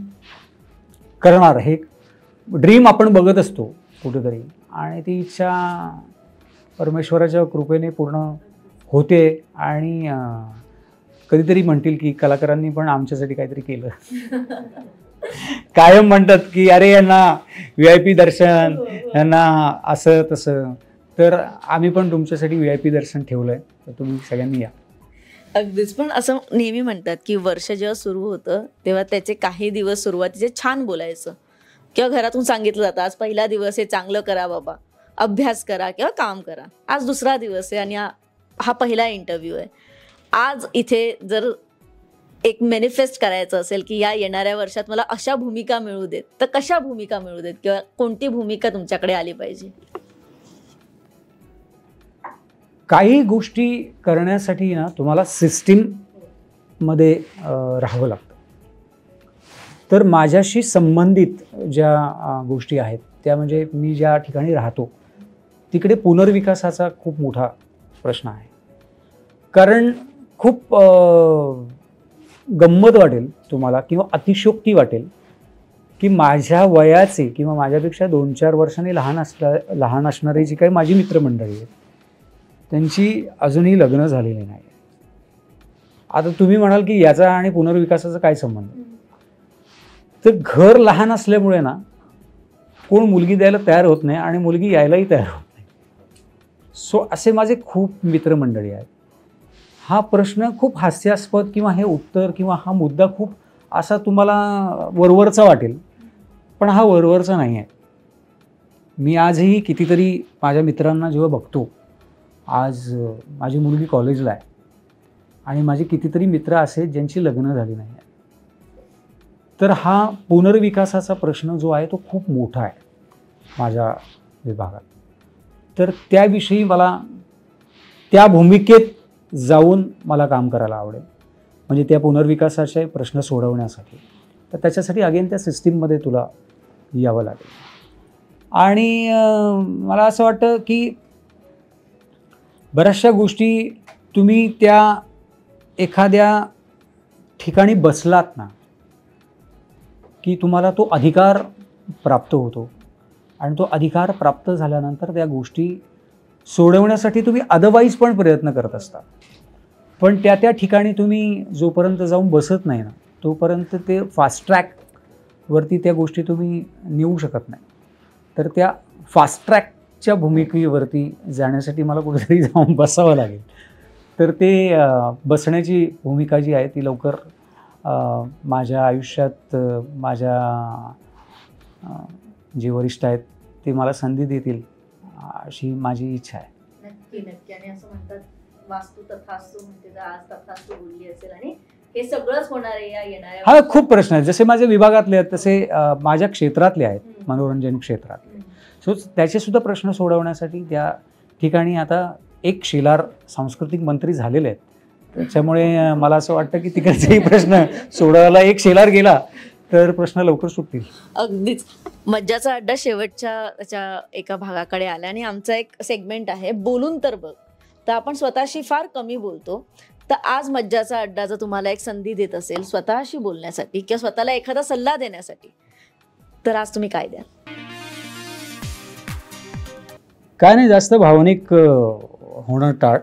करणार हे ड्रीम आपण बघत असतो कुठेतरी आणि ती इच्छा परमेश्वराच्या कृपेने पूर्ण होते. आणि कधीतरी म्हणतील की कलाकारांनी पण आमच्यासाठी काहीतरी केलं. कायम म्हणतात की अरे यांना VIP दर्शन, यांना असं तसं. तर आम्ही पण तुमच्यासाठी VIP दर्शन ठेवलं आहे, तर तुम्ही सगळ्यांनी या. अगदीच. पण असं नेहमी म्हणतात की वर्ष जेव्हा सुरू होतं तेव्हा त्याचे काही दिवस सुरुवातीचे छान बोलायचं किंवा घरातून सांगितलं जातं आज पहिला दिवस आहे, चांगलं करा बाबा, अभ्यास करा किंवा काम करा. आज दुसरा दिवस आहे आणि हा पहिला इंटरव्ह्यू आहे. आज इथे जर एक मॅनिफेस्ट करायचं असेल की या येणाऱ्या वर्षात मला अशा भूमिका मिळू देत, तर कशा भूमिका मिळू देत किंवा कोणती भूमिका तुमच्याकडे आली पाहिजे? काही गोष्टी करण्यासाठी ना तुम्हाला सिस्टीममध्ये राहावं लागतं. तर माझ्याशी संबंधित ज्या गोष्टी आहेत त्या म्हणजे मी ज्या ठिकाणी राहतो तिकडे पुनर्विकासाचा खूप मोठा प्रश्न आहे. कारण खूप गंमत वाटेल तुम्हाला किंवा अतिशयोक्ती वाटेल की माझ्या वयाचे किंवा माझ्यापेक्षा 2-4 वर्षांनी लहान असणारी जी काही माझी मित्रमंडळी आहेत त्यांची अजूनही लग्न झालेली नाही. आता तुम्ही म्हणाल की याचा आणि पुनर्विकासाचा काय संबंध, तर घर लहान असल्यामुळे ना कोण मुलगी द्यायला तयार होत नाही आणि मुलगी यायलाही तयार होत नाही. सो असे माझे खूप मित्रमंडळी आहेत. हा प्रश्न खूप हास्यास्पद किंवा हे उत्तर किंवा हा मुद्दा खूप असा तुम्हाला वरवरचा वाटेल, पण हा वरवरचा नाही आहे. मी आजही कितीतरी माझ्या मित्रांना जेव्हा बघतो, आज माझी मुलगी कॉलेजला आहे आणि माझे कितीतरी मित्र असे ज्यांची लग्न झाली नाही आहे. तर हा पुनर्विकासाचा प्रश्न जो आहे तो खूप मोठा आहे माझ्या विभागात. तर त्याविषयी मला त्या भूमिकेत जाऊन मला काम करायला आवडेल, म्हणजे त्या पुनर्विकासाचे प्रश्न सोडवण्यासाठी. तर त्याच्यासाठी अगेन त्या सिस्टीममध्ये तुला यावं लागेल. आणि मला असं वाटतं की बऱ्याचशा गोष्टी तुम्ही त्या एखाद्या ठिकाणी बसलात ना की तुम्हाला तो अधिकार प्राप्त होतो आणि तो अधिकार प्राप्त झाल्यानंतर त्या गोष्टी सोडवण्यासाठी तुम्ही अदरवाईज पण प्रयत्न करत असता. पण त्या ठिकाणी तुम्ही जोपर्यंत जाऊन बसत नाही ना तोपर्यंत ते फास्ट ट्रॅकवरती त्या गोष्टी तुम्ही नेऊ शकत नाही. तर त्या फास्ट ट्रॅकच्या भूमिकेवरती जाण्यासाठी मला कुठेतरी जाऊन बसावं लागेल. तर ते बसण्याची भूमिका जी आहे ती लवकर माझ्या आयुष्यात माझ्या जे वरिष्ठ आहेत ते मला संधी देतील अशी माझी इच्छा आहे. नक्की नक्की. आणि असं म्हणतात वास्तू तथास्तु म्हणते, आज तथास्तु बोलली असेल आणि हे सगळंच होणार आहे या येणाऱ्या. हा खूप प्रश्न आहेत, जसे माझ्या विभागातले आहेत तसे माझ्या क्षेत्रातले आहेत, मनोरंजन क्षेत्रातले. सो त्याचे सुद्धा प्रश्न सोडवण्यासाठी त्या ठिकाणी आता एक शेलार सांस्कृतिक मंत्री झालेले आहेत. त्याच्यामुळे मला असं वाटतं की तिकडचेही प्रश्न सोडवायला एक शेलार गेला तर प्रश्न लवकर सुटतील. अगदीच. मज्जाचा अड्डा शेवटच्या त्याच्या एका भागाकडे आला आणि आमचा एक सेगमेंट आहे बोलून तर बघ. तर आपण स्वतःशी फार कमी बोलतो. तर आज मज्जाचा अड्डा जर तुम्हाला एक संधी देत असेल स्वतःशी बोलण्यासाठी किंवा स्वतःला एखादा सल्ला देण्यासाठी, तर आज तुम्ही काय द्याल? काय नाही, जास्त भावनिक होणं टाळ,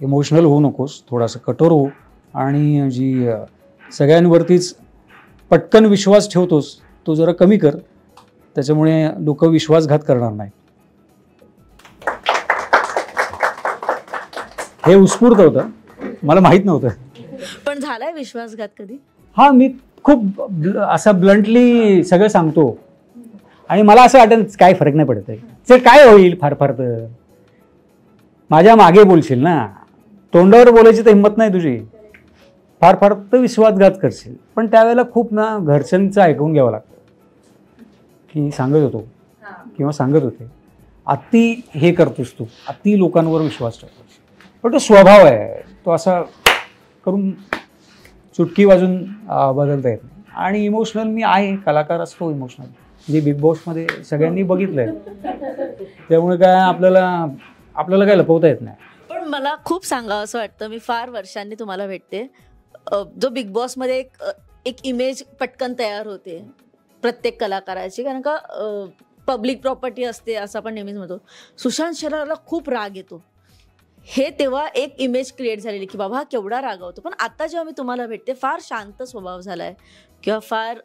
इमोशनल होऊ नकोस, थोडासा कठोर हो आणि जी सगळ्यांवरतीच पटकन विश्वास ठेवतोस तो जरा कमी कर, त्याच्यामुळे लोक विश्वासघात करणार नाही. हे उत्स्फूर्त होतं, मला माहीत नव्हतं. पण झालाय विश्वासघात कधी? हा, मी खूप असा ब्लंटली सगळं सांगतो आणि मला असं वाटतं काय फरक नाही पडत आहे, तर काय होईल, फार फार तर माझ्या मागे बोलशील ना, तोंडावर बोलायची तर हिंमत नाही तुझी, फार फार तर विश्वासघात करशील. पण त्यावेळेला खूप ना घरच्यांचं ऐकून घ्यावं लागतं की सांगत होतो किंवा सांगत होते अति हे करतोस तू, अति लोकांवर विश्वास ठेवतोस. पण तो स्वभाव आहे, तो असा करून चुटकी वाजून बदलता येत नाही. आणि इमोशनल मी आहे, कलाकार असतो इमोशनल, जे बिग बॉसमध्ये सगळ्यांनी बघितलंय, त्यामुळे काय आपल्याला काय लपवता येत नाही. पण मला खूप सांगावं असं वाटतं, मी फार वर्षांनी तुम्हाला भेटते, जो बिग बॉसमध्ये एक इमेज पटकन तयार होते प्रत्येक कलाकाराची, कारण का पब्लिक प्रॉपर्टी असते असं आपण नेहमीच म्हणतो. सुशांत शेलारला खूप राग येतो, हे तेव्हा एक इमेज क्रिएट झालेली की बाबा केवढा रागावतो. पण आता जेव्हा मी तुम्हाला भेटते फार शांत स्वभाव झालाय किंवा फार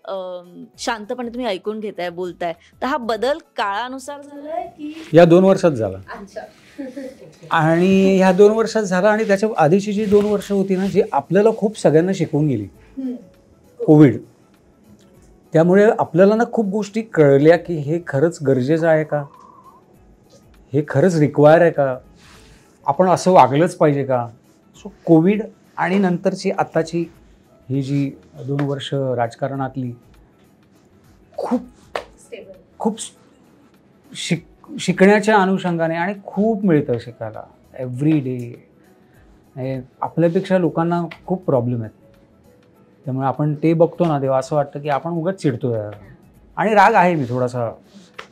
शांतपणे तुम्ही ऐकून घेताय, बोलताय. तर हा बदल काळानुसार झालाय की या 2 वर्षात झाला? आणि ह्या 2 वर्षात झाला. आणि त्याच्या आधीची जी 2 वर्ष होती ना, जी आपल्याला खूप सगळ्यांना शिकवून गेली, कोविड, त्यामुळे आपल्याला ना खूप गोष्टी कळल्या की हे खरंच गरजेचं आहे का, हे खरंच रिक्वायर आहे का, आपण असं वागलंच पाहिजे का. सो कोविड आणि नंतरची आत्ताची ही जी 2 वर्ष राजकारणातली खूप शिकण्याच्या अनुषंगाने आणि खूप मिळतं शिकायला एव्हरी डे. आपल्यापेक्षा लोकांना खूप प्रॉब्लेम आहेत, त्यामुळे आपण ते बघतो ना तेव्हा असं वाटतं की आपण उगाच चिडतो. आणि राग आहे, मी थोडासा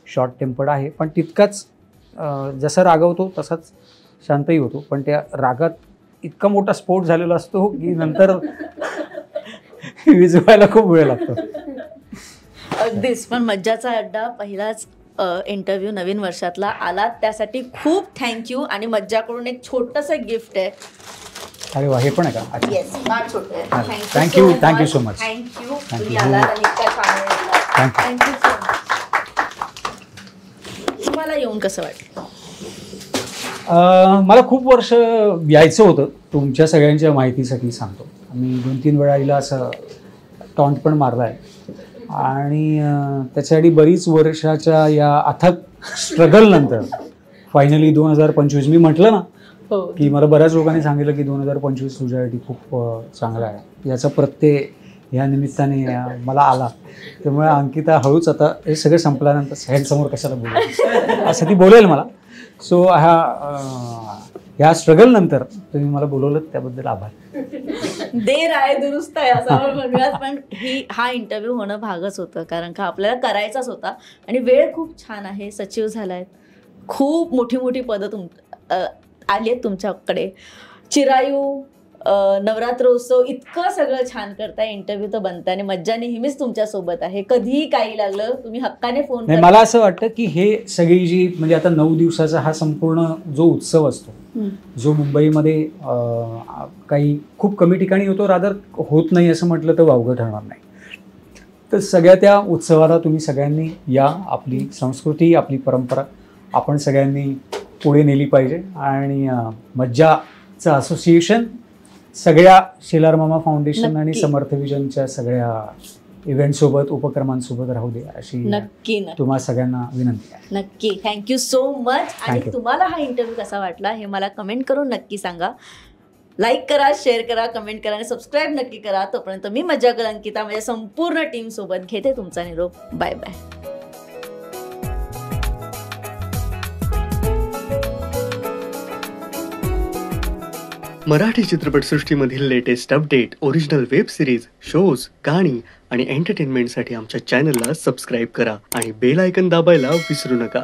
शॉर्ट टेम्पर्ड आहे, पण तितकाच जसा रागवतो तसाच शांतही होतो, पण त्या रागात इतका मोठा स्फोट झालेला असतो की नंतर विझवायला खूप वेळ लागतो. अगदीच. पण मज्जाचा अड्डा पहिलाच इंटरव्ह्यू नवीन वर्षातला आला, त्यासाठी खूप थँक्यू. आणि मज्जाकडून एक छोटंसं गिफ्ट आहे. अरे वा, हे पण आहे का? येस, फार छोटं आहे. Thank you so much. Thank you. Thank तुम्ही you. आलात आणि इतका छान वेळ दिला. Thank you so much. तुम्हाला येऊन कसं वाटलं? मला खूप वर्ष यायचं होतं तुमच्या सगळ्यांच्या माहितीसाठी सांगतो. मी 2-3 वेळा हिला असं टॉन्ट पण मारला आहे आणि त्याच्यासाठी बरीच वर्षाच्या या अथक स्ट्रगलनंतर फायनली 2025 मी म्हटलं ना की मला बऱ्याच लोकांनी सांगितलं की 2025 तुझ्यासाठी खूप चांगला आहे. याचा प्रत्यय या निमित्ताने मला आला. त्यामुळे अंकिता हळूच आता हे सगळं संपल्यानंतर सगळ्यांसमोर कशाला बोलेल असं ती बोलेल मला. सो ह्या स्ट्रगलनंतर तुम्ही मला बोलवलं त्याबद्दल आभार. देर आहे दुरुस्त आहे असं आपण म्हणूयात, पण हा इंटरव्ह्यू होणं भागच होतं, कारण का आपल्याला करायचाच होता. आणि वेळ खूप छान आहे. सचिव झालायत, खूप मोठी मोठी पदं आली आहेत तुमच्याकडे. चिरायू, नवरात्रोत्सव, इतकं सगळं छान करताय. इंटरव्ह्यू तर बनताय आणि मज्जा नेहमीच तुमच्यासोबत आहे. कधीही काही लागलं तुम्ही हक्काने फोन नाही. मला असं वाटतं की हे सगळी जी म्हणजे आता 9 दिवसाचा हा संपूर्ण जो उत्सव असतो, जो मुंबईमध्ये काही खूप कमी ठिकाणी होतो, रादर होत नाही असं म्हटलं तर वावगं ठरणार नाही. तर सगळ्या त्या उत्सवाला तुम्ही सगळ्यांनी या, आपली संस्कृती, आपली परंपरा आपण सगळ्यांनी पुढे नेली पाहिजे. आणि मज्जाचं असोसिएशन सगळ्या शेलार मामा फाउंडेशन आणि समर्थ विजनच्या सगळ्या इव्हेंटसोबत, उपक्रमांसोबत राहू दे अशी नक्की तुम्हाला सगळ्यांना विनंती आहे. नक्की. Thank you so much. आणि तुम्हाला हा इंटरव्ह्यू कसा वाटला हे मला कमेंट करून नक्की सांगा. लाईक करा, शेअर करा, कमेंट करा आणि सबस्क्राईब नक्की करा. तोपर्यंत मी मज्जा अंकिता माझ्या संपूर्ण टीम सोबत घेते तुमचा निरोप. Bye bye. मराठी चित्रपटसृष्टीमधील latest update, original web series, shows, गाणी आणि एंटरटेनमेंटसाठी आमच्या चॅनलला सबस्क्राईब करा आणि बेल आयकन दाबायला विसरू नका.